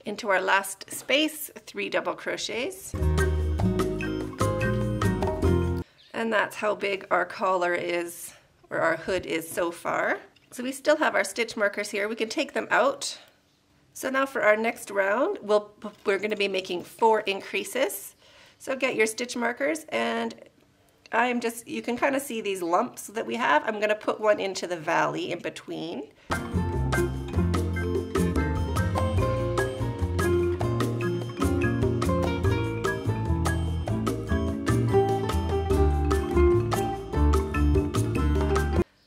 Speaker 1: Into our last space, 3 double crochets. And that's how big our collar is, or our hood is so far. So we still have our stitch markers here. We can take them out. So now for our next round, we're going to be making 4 increases. So get your stitch markers, and you can kind of see these lumps that we have. I'm going to put one into the valley in between.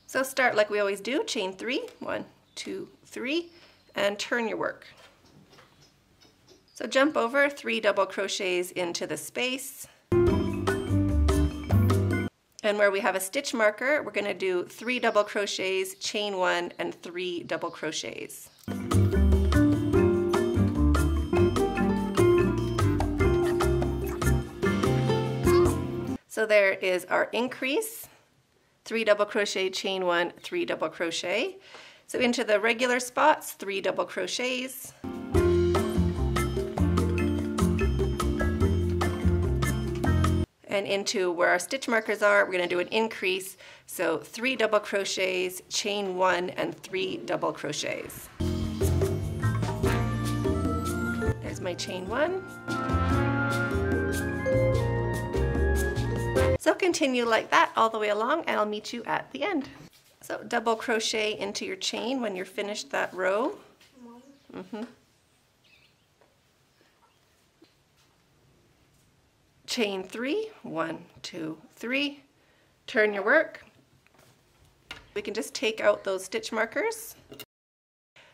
Speaker 1: So start like we always do, chain 3, 1, 2, 3, and turn your work. So jump over, 3 double crochets into the space. And where we have a stitch marker, we're going to do 3 double crochets, chain 1, and 3 double crochets. So there is our increase. 3 double crochet, chain 1, 3 double crochet. So into the regular spots, 3 double crochets. And into where our stitch markers are, we're going to do an increase. So 3 double crochets, chain 1, and 3 double crochets. There's my chain 1. So continue like that all the way along, and I'll meet you at the end. So double crochet into your chain when you're finished that row. Chain 3, 1, 2, 3. Turn your work. We can just take out those stitch markers.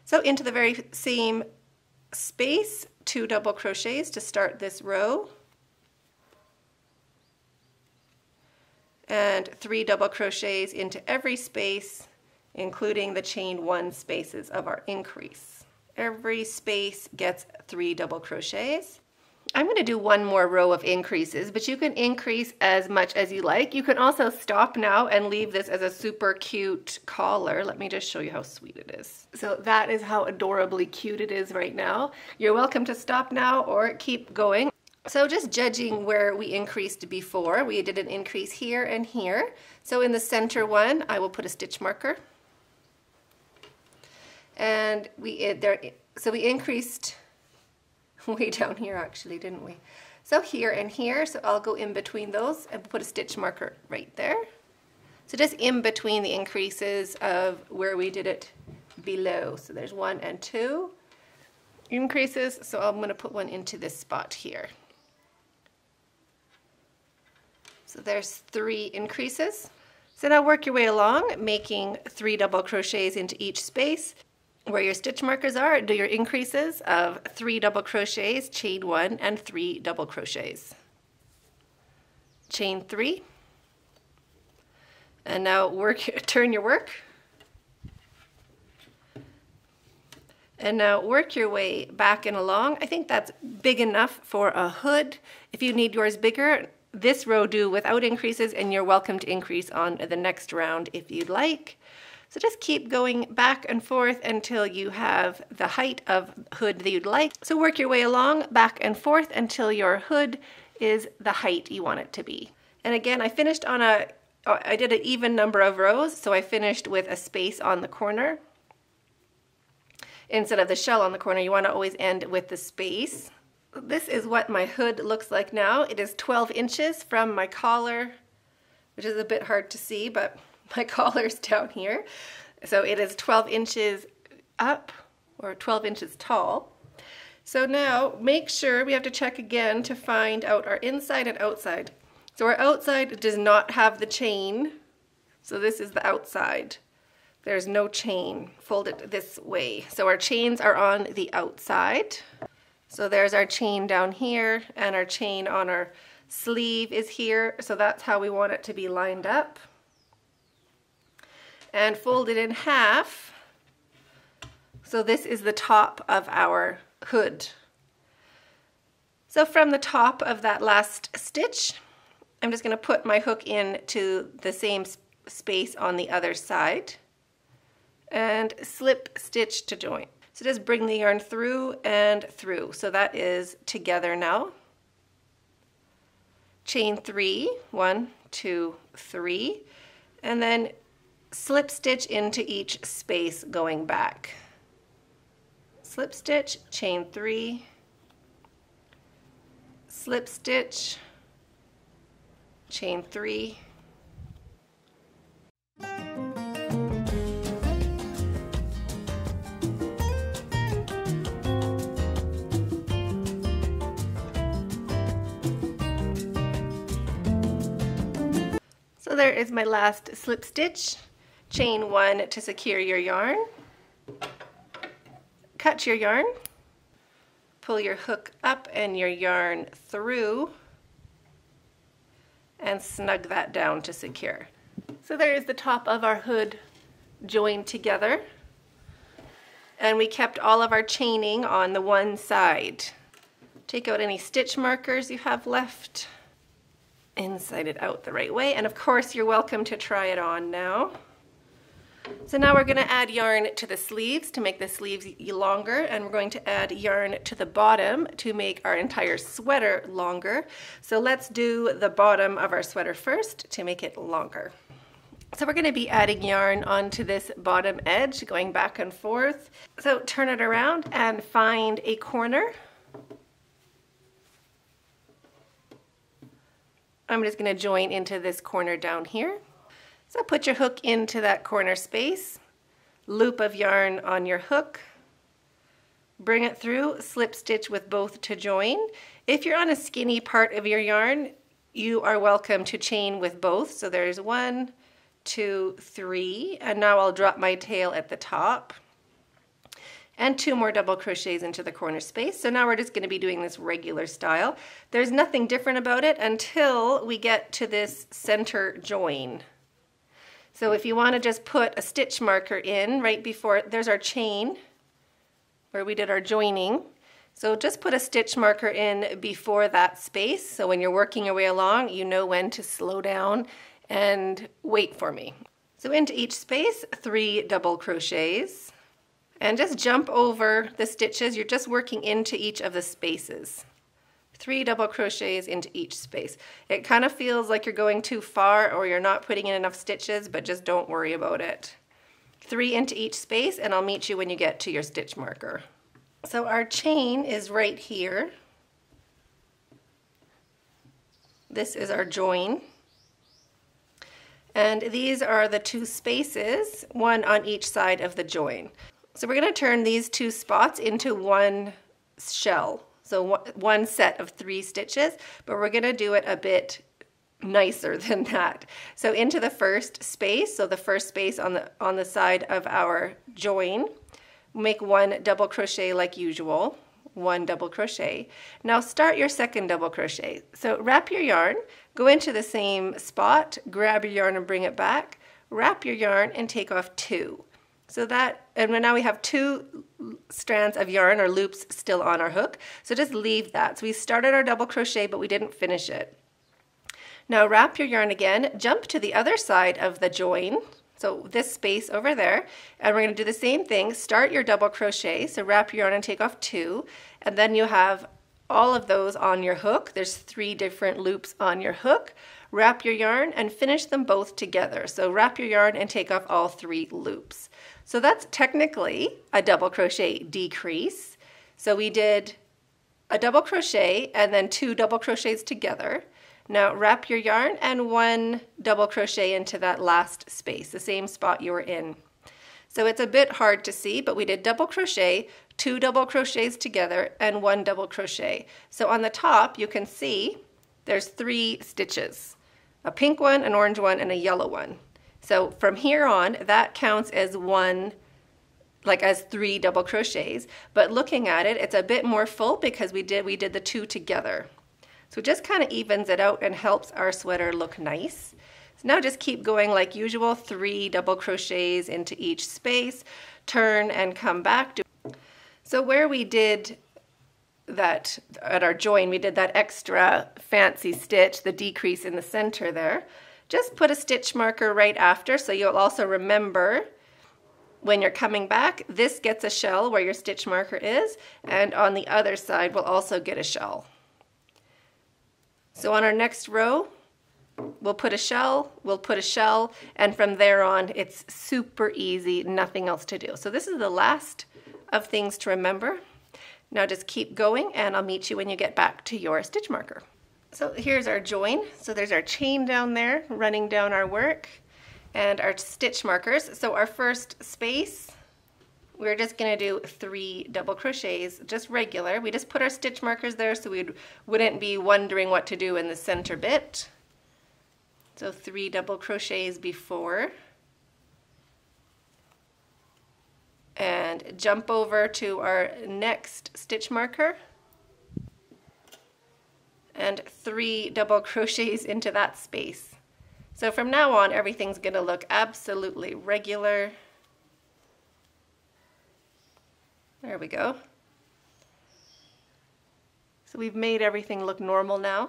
Speaker 1: So into the very same space, 2 double crochets to start this row. And 3 double crochets into every space, including the chain 1 spaces of our increase. Every space gets 3 double crochets. I'm going to do one more row of increases, but you can increase as much as you like. You can also stop now and leave this as a super cute collar. Let me just show you how sweet it is. So that is how adorably cute it is right now. You're welcome to stop now or keep going. So just judging where we increased before, we did an increase here and here. So in the center one, I will put a stitch marker. And we increased way down here actually, didn't we? So here and here, so I'll go in between those and put a stitch marker right there. So just in between the increases of where we did it below. So there's 1 and 2 increases, so I'm going to put one into this spot here. So there's 3 increases. So now work your way along, making 3 double crochets into each space. Where your stitch markers are, do your increases of 3 double crochets, chain 1, and 3 double crochets. Chain 3. And now turn your work. And now work your way back and along. I think that's big enough for a hood. If you need yours bigger, this row do without increases, and you're welcome to increase on the next round if you'd like. So just keep going back and forth until you have the height of hood that you'd like. So work your way along back and forth until your hood is the height you want it to be. And again, I finished on I did an even number of rows, so I finished with a space on the corner. Instead of the shell on the corner, you want to always end with the space. This is what my hood looks like now. It is 12 inches from my collar, which is a bit hard to see, but my collar's down here. So it is 12 inches up, or 12 inches tall. So now make sure, we have to check again to find out our inside and outside. So our outside does not have the chain. So this is the outside. There's no chain. Fold it this way. So our chains are on the outside. So there's our chain down here, and our chain on our sleeve is here. So that's how we want it to be lined up. And fold it in half. So this is the top of our hood. So from the top of that last stitch, I'm just going to put my hook into the same space on the other side and slip stitch to join. So just bring the yarn through and through. So that is together now. Chain 3, 1, 2, 3, and then slip stitch into each space going back. Slip stitch, chain 3, slip stitch, chain 3, so there is my last slip stitch. Chain 1 to secure your yarn. Cut your yarn. Pull your hook up and your yarn through and snug that down to secure. So there is the top of our hood joined together, and we kept all of our chaining on the one side. Take out any stitch markers you have left. Inside it out the right way, and of course you're welcome to try it on now. So now we're going to add yarn to the sleeves to make the sleeves longer, and we're going to add yarn to the bottom to make our entire sweater longer. So let's do the bottom of our sweater first to make it longer. So we're going to be adding yarn onto this bottom edge, going back and forth. So turn it around and find a corner. I'm just going to join into this corner down here. So put your hook into that corner space, loop of yarn on your hook, bring it through, slip stitch with both to join. If you're on a skinny part of your yarn, you are welcome to chain with both. So there's 1, 2, 3, and now I'll drop my tail at the top. And 2 more double crochets into the corner space. So now we're just going to be doing this regular style. There's nothing different about it until we get to this center join. So if you want to just put a stitch marker in right before, there's our chain where we did our joining. So just put a stitch marker in before that space. So when you're working your way along, you know when to slow down and wait for me. So into each space, 3 double crochets. And just jump over the stitches. You're just working into each of the spaces. 3 double crochets into each space. It kind of feels like you're going too far or you're not putting in enough stitches, but just don't worry about it. 3 into each space, and I'll meet you when you get to your stitch marker. So our chain is right here. This is our join. And these are the two spaces, one on each side of the join. So we're going to turn these two spots into one shell. So one set of 3 stitches, but we're going to do it a bit nicer than that. So into the first space, so the first space on the side of our join, make 1 double crochet like usual, 1 double crochet. Now start your second double crochet. So wrap your yarn, go into the same spot, grab your yarn and bring it back, wrap your yarn and take off 2. So that, and now we have 2 strands of yarn or loops still on our hook. So just leave that. So we started our double crochet, but we didn't finish it. Now wrap your yarn again, jump to the other side of the join. So this space over there, and we're going to do the same thing. Start your double crochet, so wrap your yarn and take off 2, and then you have all of those on your hook. There's 3 different loops on your hook. Wrap your yarn and finish them both together. So wrap your yarn and take off all 3 loops. So that's technically a double crochet decrease. So we did a double crochet and then 2 double crochets together. Now wrap your yarn and 1 double crochet into that last space, the same spot you were in. So it's a bit hard to see, but we did double crochet, 2 double crochets together, and 1 double crochet. So on the top you can see there's 3 stitches, a pink one, an orange one, and a yellow one. So from here on, that counts as as 3 double crochets, but looking at it, it's a bit more full because we did the 2 together. So it just kind of evens it out and helps our sweater look nice. So now just keep going like usual, 3 double crochets into each space, turn and come back. So where we did that at our join, we did that extra fancy stitch, the decrease in the center there. Just put a stitch marker right after, so you'll also remember when you're coming back, this gets a shell where your stitch marker is, and on the other side will also get a shell. So on our next row, we'll put a shell, and from there on, it's super easy, nothing else to do. So this is the last of things to remember. Now just keep going, and I'll meet you when you get back to your stitch marker. So here's our join. So there's our chain down there running down our work, and our stitch markers. So our first space, we're just going to do 3 double crochets, just regular. We just put our stitch markers there so we wouldn't be wondering what to do in the center bit. So 3 double crochets before. And jump over to our next stitch marker. And 3 double crochets into that space. So from now on, everything's going to look absolutely regular. There we go. So we've made everything look normal now.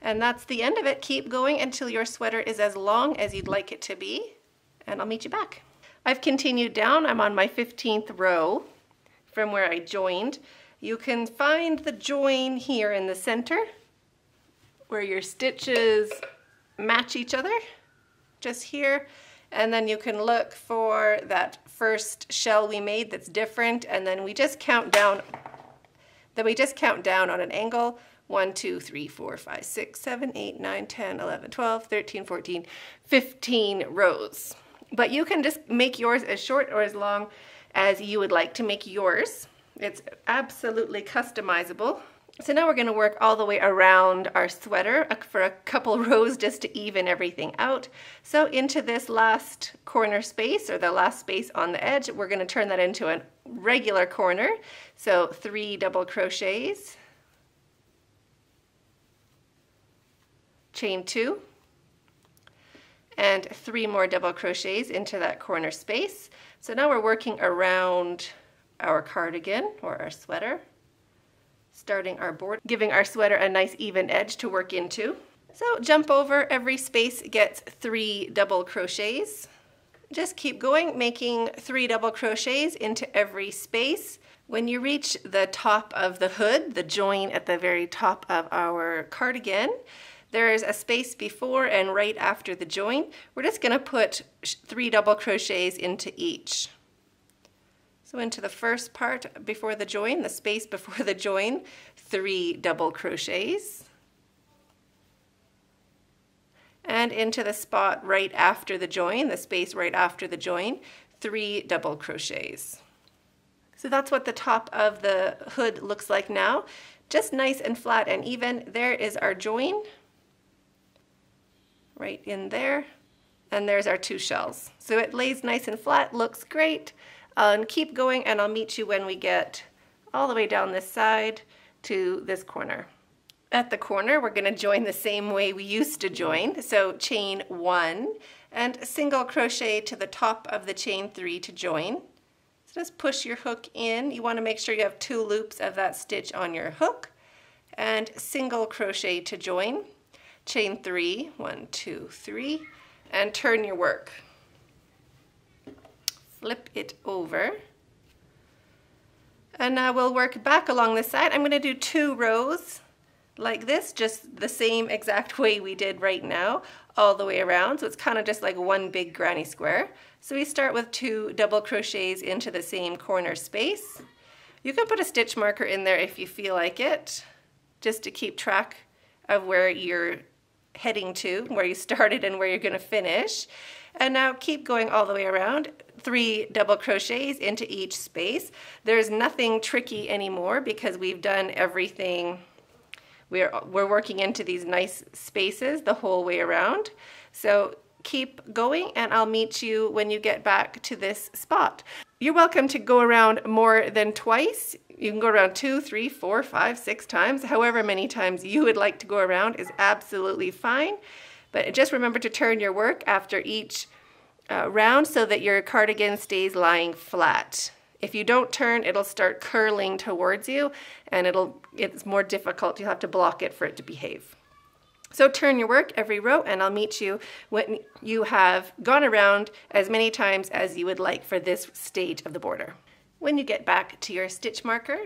Speaker 1: And that's the end of it. Keep going until your sweater is as long as you'd like it to be. And I'll meet you back. I've continued down. I'm on my 15th row from where I joined. You can find the join here in the center where your stitches match each other, just here. And then you can look for that first shell we made that's different, and then we just count down. Then we just count down on an angle. 1, 2, 3, 4, 5, 6, 7, 8, 9, 10, 11, 12, 13, 14, 15 rows. But you can just make yours as short or as long as you would like to make yours. It's absolutely customizable. So now we're going to work all the way around our sweater for a couple rows just to even everything out. So into this last corner space, or the last space on the edge, we're going to turn that into a regular corner. So 3 double crochets, chain 2, and 3 more double crochets into that corner space. So now we're working around our cardigan or our sweater, starting our border, giving our sweater a nice even edge to work into. So jump over, every space gets 3 double crochets. Just keep going, making 3 double crochets into every space. When you reach the top of the hood, the join at the very top of our cardigan, there's a space before and right after the join. We're just going to put 3 double crochets into each. So into the first part before the join, the space before the join, 3 double crochets. and into the spot right after the join, the space right after the join, 3 double crochets. So that's what the top of the hood looks like now. Just nice and flat and even. There is our join right in there, and there's our 2 shells. So it lays nice and flat, looks great. And keep going, and I'll meet you when we get all the way down this side to this corner. At the corner, we're going to join the same way we used to join. So chain 1 and single crochet to the top of the chain 3 to join. So just push your hook in. You want to make sure you have 2 loops of that stitch on your hook, and single crochet to join. Chain 3, 1, 2, 3, and turn your work. Flip it over. And now we'll work back along this side. I'm going to do 2 rows like this, just the same exact way we did right now, all the way around. So it's kind of just like one big granny square. So we start with 2 double crochets into the same corner space. You can put a stitch marker in there if you feel like it, just to keep track of where you're heading to, where you started and where you're going to finish. And now keep going all the way around. 3 double crochets into each space. There's nothing tricky anymore because we've done everything. We're working into these nice spaces the whole way around. So keep going, and I'll meet you when you get back to this spot. You're welcome to go around more than twice. You can go around 2, 3, 4, 5, 6 times. However many times you would like to go around is absolutely fine. But just remember to turn your work after each round so that your cardigan stays lying flat. If you don't turn, it'll start curling towards you, and it's more difficult. You'll have to block it for it to behave. So turn your work every row, and I'll meet you when you have gone around as many times as you would like for this stage of the border. When you get back to your stitch marker,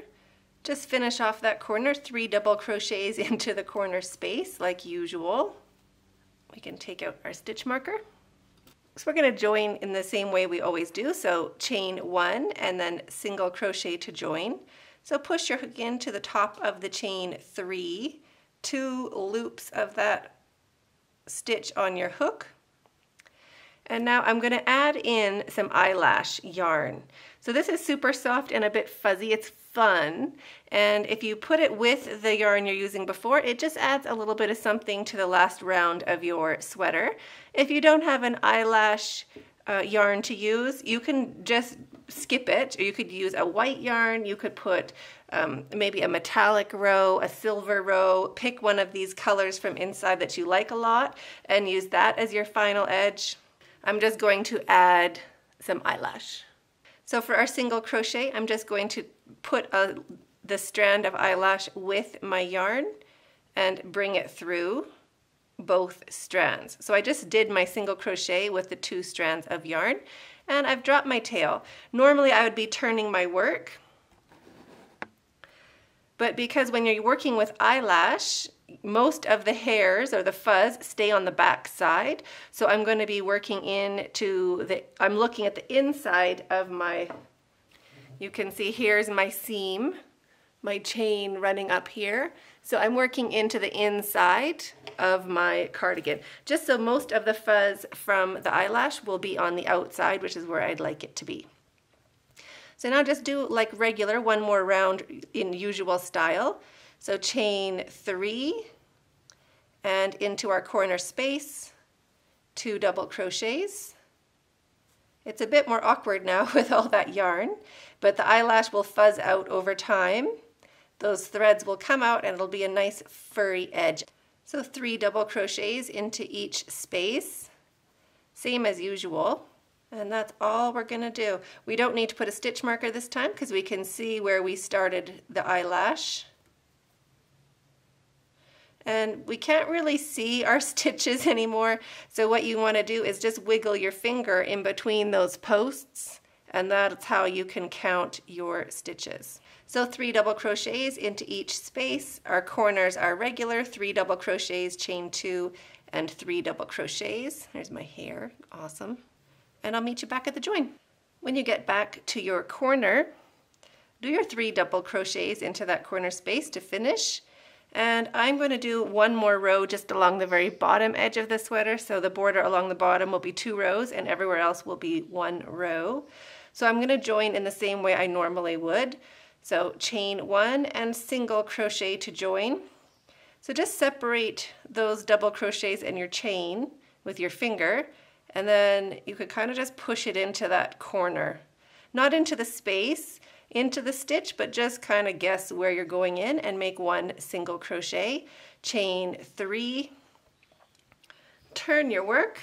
Speaker 1: just finish off that corner, 3 double crochets into the corner space like usual. We can take out our stitch marker. So we're going to join in the same way we always do. So chain 1 and then single crochet to join. So push your hook into the top of the chain 3, 2 loops of that stitch on your hook. And now I'm going to add in some eyelash yarn. So this is super soft and a bit fuzzy. It's fun, and if you put it with the yarn you're using before, it just adds a little bit of something to the last round of your sweater. If you don't have an eyelash yarn to use, you can just skip it, or you could use a white yarn. You could put maybe a metallic row, a silver row, pick one of these colors from inside that you like a lot and use that as your final edge. I'm just going to add some eyelash. So for our single crochet, I'm just going to put the strand of eyelash with my yarn and bring it through both strands. So I just did my single crochet with the 2 strands of yarn, and I've dropped my tail. Normally I would be turning my work, but because when you're working with eyelash, most of the hairs or the fuzz stay on the back side. So I'm going to be working I'm looking at the inside of my, you can see here's my seam, my chain running up here. So I'm working into the inside of my cardigan, just so most of the fuzz from the eyelash will be on the outside, which is where I'd like it to be. So now just do like regular, one more round in usual style. So chain 3 and into our corner space, 2 double crochets. It's a bit more awkward now with all that yarn, but the eyelash will fuzz out over time. Those threads will come out and it'll be a nice furry edge. So 3 double crochets into each space, same as usual. And that's all we're going to do. We don't need to put a stitch marker this time because we can see where we started the eyelash. And we can't really see our stitches anymore, so what you want to do is just wiggle your finger in between those posts, and that's how you can count your stitches. So 3 double crochets into each space. Our corners are regular, 3 double crochets, chain 2, and 3 double crochets. There's my hair, awesome. And I'll meet you back at the join. When you get back to your corner, do your 3 double crochets into that corner space to finish, And I'm going to do one more row just along the very bottom edge of the sweater. So the border along the bottom will be 2 rows and everywhere else will be 1 row. So I'm going to join in the same way I normally would. So chain 1 and single crochet to join. So just separate those double crochets in your chain with your finger, and then you could kind of just push it into that corner. Not into the space, into the stitch, but just kind of guess where you're going in and make 1 single crochet, chain 3, turn your work.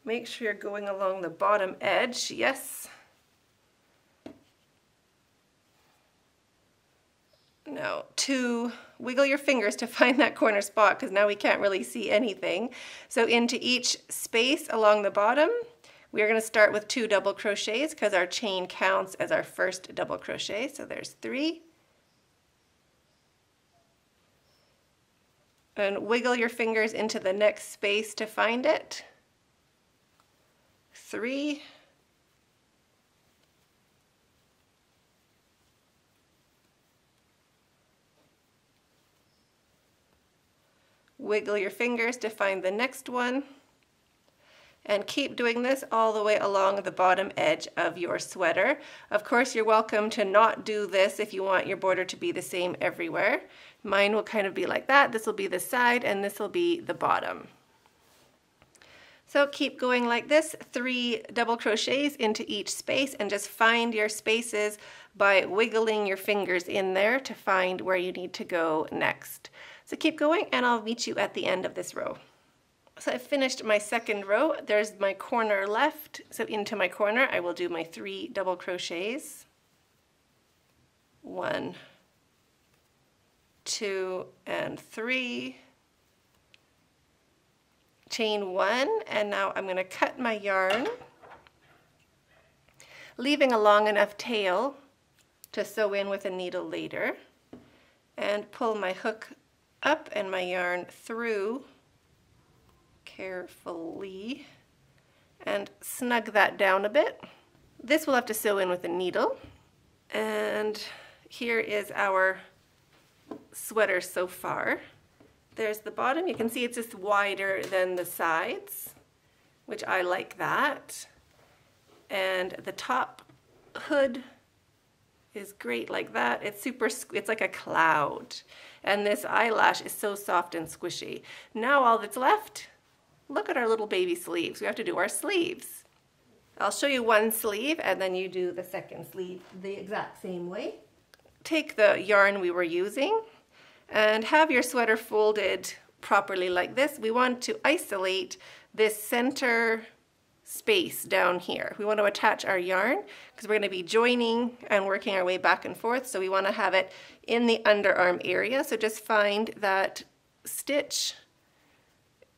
Speaker 1: Make sure you're going along the bottom edge, yes. Now, to wiggle your fingers to find that corner spot, because now we can't really see anything. So into each space along the bottom, we're going to start with 2 double crochets because our chain counts as our first double crochet. So there's 3. And wiggle your fingers into the next space to find it. 3. Wiggle your fingers to find the next one. And keep doing this all the way along the bottom edge of your sweater. Of course, you're welcome to not do this if you want your border to be the same everywhere. Mine will kind of be like that. This will be the side and this will be the bottom. So keep going like this, 3 double crochets into each space, and just find your spaces by wiggling your fingers in there to find where you need to go next. So keep going and I'll meet you at the end of this row. So I finished my second row. There's my corner left. So into my corner I will do my 3 double crochets. 1, 2, and 3. Chain 1, and now I'm going to cut my yarn, leaving a long enough tail to sew in with a needle later, and pull my hook up and my yarn through carefully and snug that down a bit. This we'll have to sew in with a needle, and here is our sweater so far. There's the bottom. You can see it's just wider than the sides, which I like that. And the top hood is great like that. It's like a cloud. And this eyelash is so soft and squishy. Now all that's left, look at our little baby sleeves. We have to do our sleeves. I'll show you one sleeve and then you do the second sleeve the exact same way. Take the yarn we were using and have your sweater folded properly like this. We want to isolate this center space down here. We want to attach our yarn because we're going to be joining and working our way back and forth, so we want to have it in the underarm area. So just find that stitch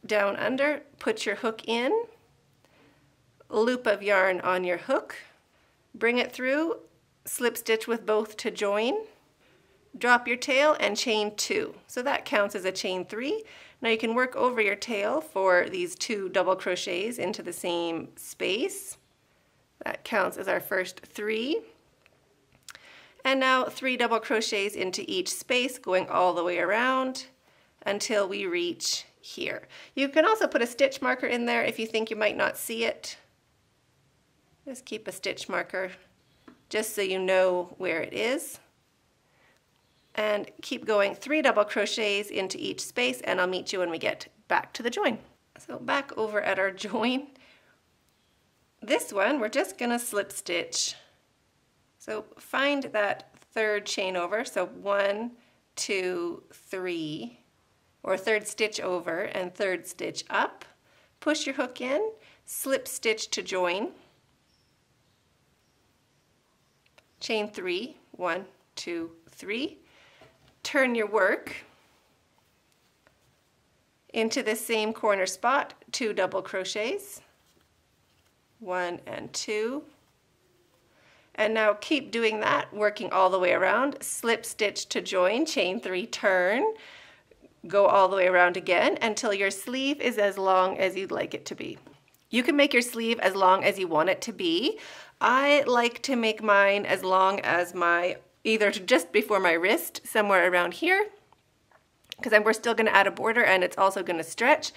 Speaker 1: down under, put your hook in, loop of yarn on your hook, bring it through, slip stitch with both to join, drop your tail and chain 2. So that counts as a chain 3. Now you can work over your tail for these 2 double crochets into the same space. That counts as our first 3. And now 3 double crochets into each space going all the way around until we reach here. You can also put a stitch marker in there if you think you might not see it. Just keep a stitch marker just so you know where it is. And keep going 3 double crochets into each space, and I'll meet you when we get back to the join. So back over at our join, this one we're just gonna slip stitch. So find that 3rd chain over, so 1, 2, 3, or 3rd stitch over and 3rd stitch up. Push your hook in, slip stitch to join, chain 3, 1, 2, 3. Turn your work into the same corner spot, 2 double crochets, 1 and 2. And now keep doing that, working all the way around, slip stitch to join, chain 3, turn, go all the way around again until your sleeve is as long as you'd like it to be. You can make your sleeve as long as you want it to be. I like to make mine as long as my either to just before my wrist, somewhere around here, because we're still going to add a border and it's also going to stretch,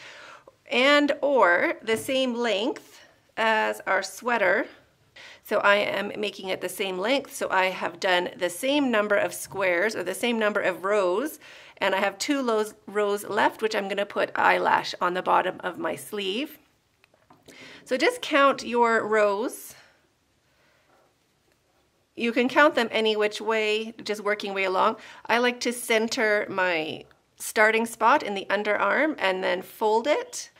Speaker 1: and or the same length as our sweater. So I am making it the same length, so I have done the same number of squares or the same number of rows, and I have 2 rows left, which I'm going to put eyelash on the bottom of my sleeve. So just count your rows. You can count them any which way, just working way along. I like to center my starting spot in the underarm and then fold it.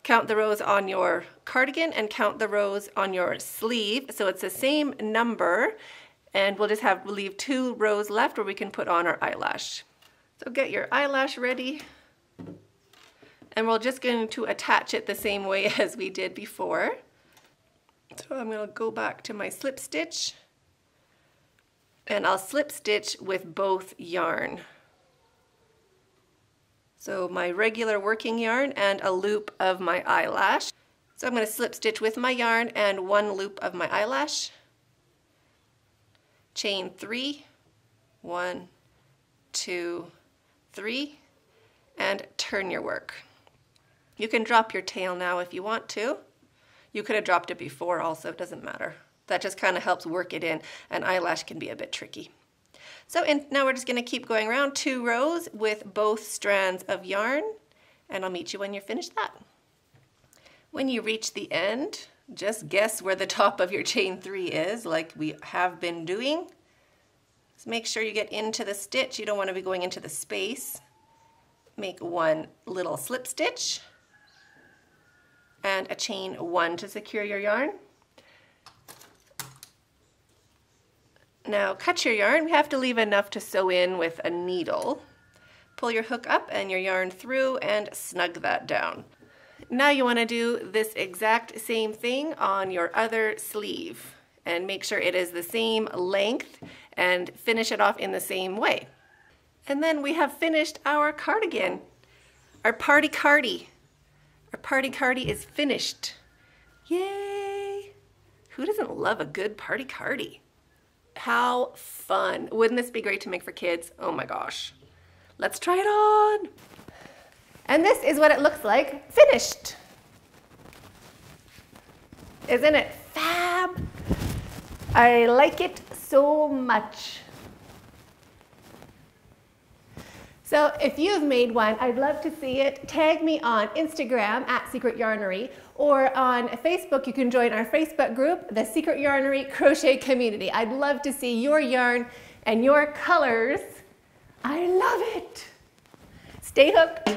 Speaker 1: Count the rows on your cardigan and count the rows on your sleeve. So it's the same number, and we'll just leave 2 rows left where we can put on our eyelash. So get your eyelash ready, and we're just going to attach it the same way as we did before. So I'm going to go back to my slip stitch, and I'll slip stitch with both yarn. So my regular working yarn and a loop of my eyelash. So I'm going to slip stitch with my yarn and 1 loop of my eyelash. Chain 3, 1, 2, 3, and turn your work. You can drop your tail now if you want to. You could have dropped it before also, it doesn't matter. That just kind of helps work it in, and eyelash can be a bit tricky. So now we're just going to keep going around 2 rows with both strands of yarn, and I'll meet you when you're finished that. When you reach the end, just guess where the top of your chain 3 is, like we have been doing. Just make sure you get into the stitch. You don't want to be going into the space. Make 1 little slip stitch and a chain 1 to secure your yarn. Now cut your yarn. We have to leave enough to sew in with a needle. Pull your hook up and your yarn through and snug that down. Now you want to do this exact same thing on your other sleeve and make sure it is the same length and finish it off in the same way. And then we have finished our cardigan, our Party Cardi. Our Party Cardi is finished. Yay! Who doesn't love a good Party Cardi? How fun. Wouldn't this be great to make for kids? Oh my gosh. Let's try it on. And this is what it looks like finished. Isn't it fab? I like it so much. So if you've made one, I'd love to see it. Tag me on Instagram at Secret Yarnery, or on Facebook, you can join our Facebook group, the Secret Yarnery Crochet Community. I'd love to see your yarn and your colors. I love it. Stay hooked.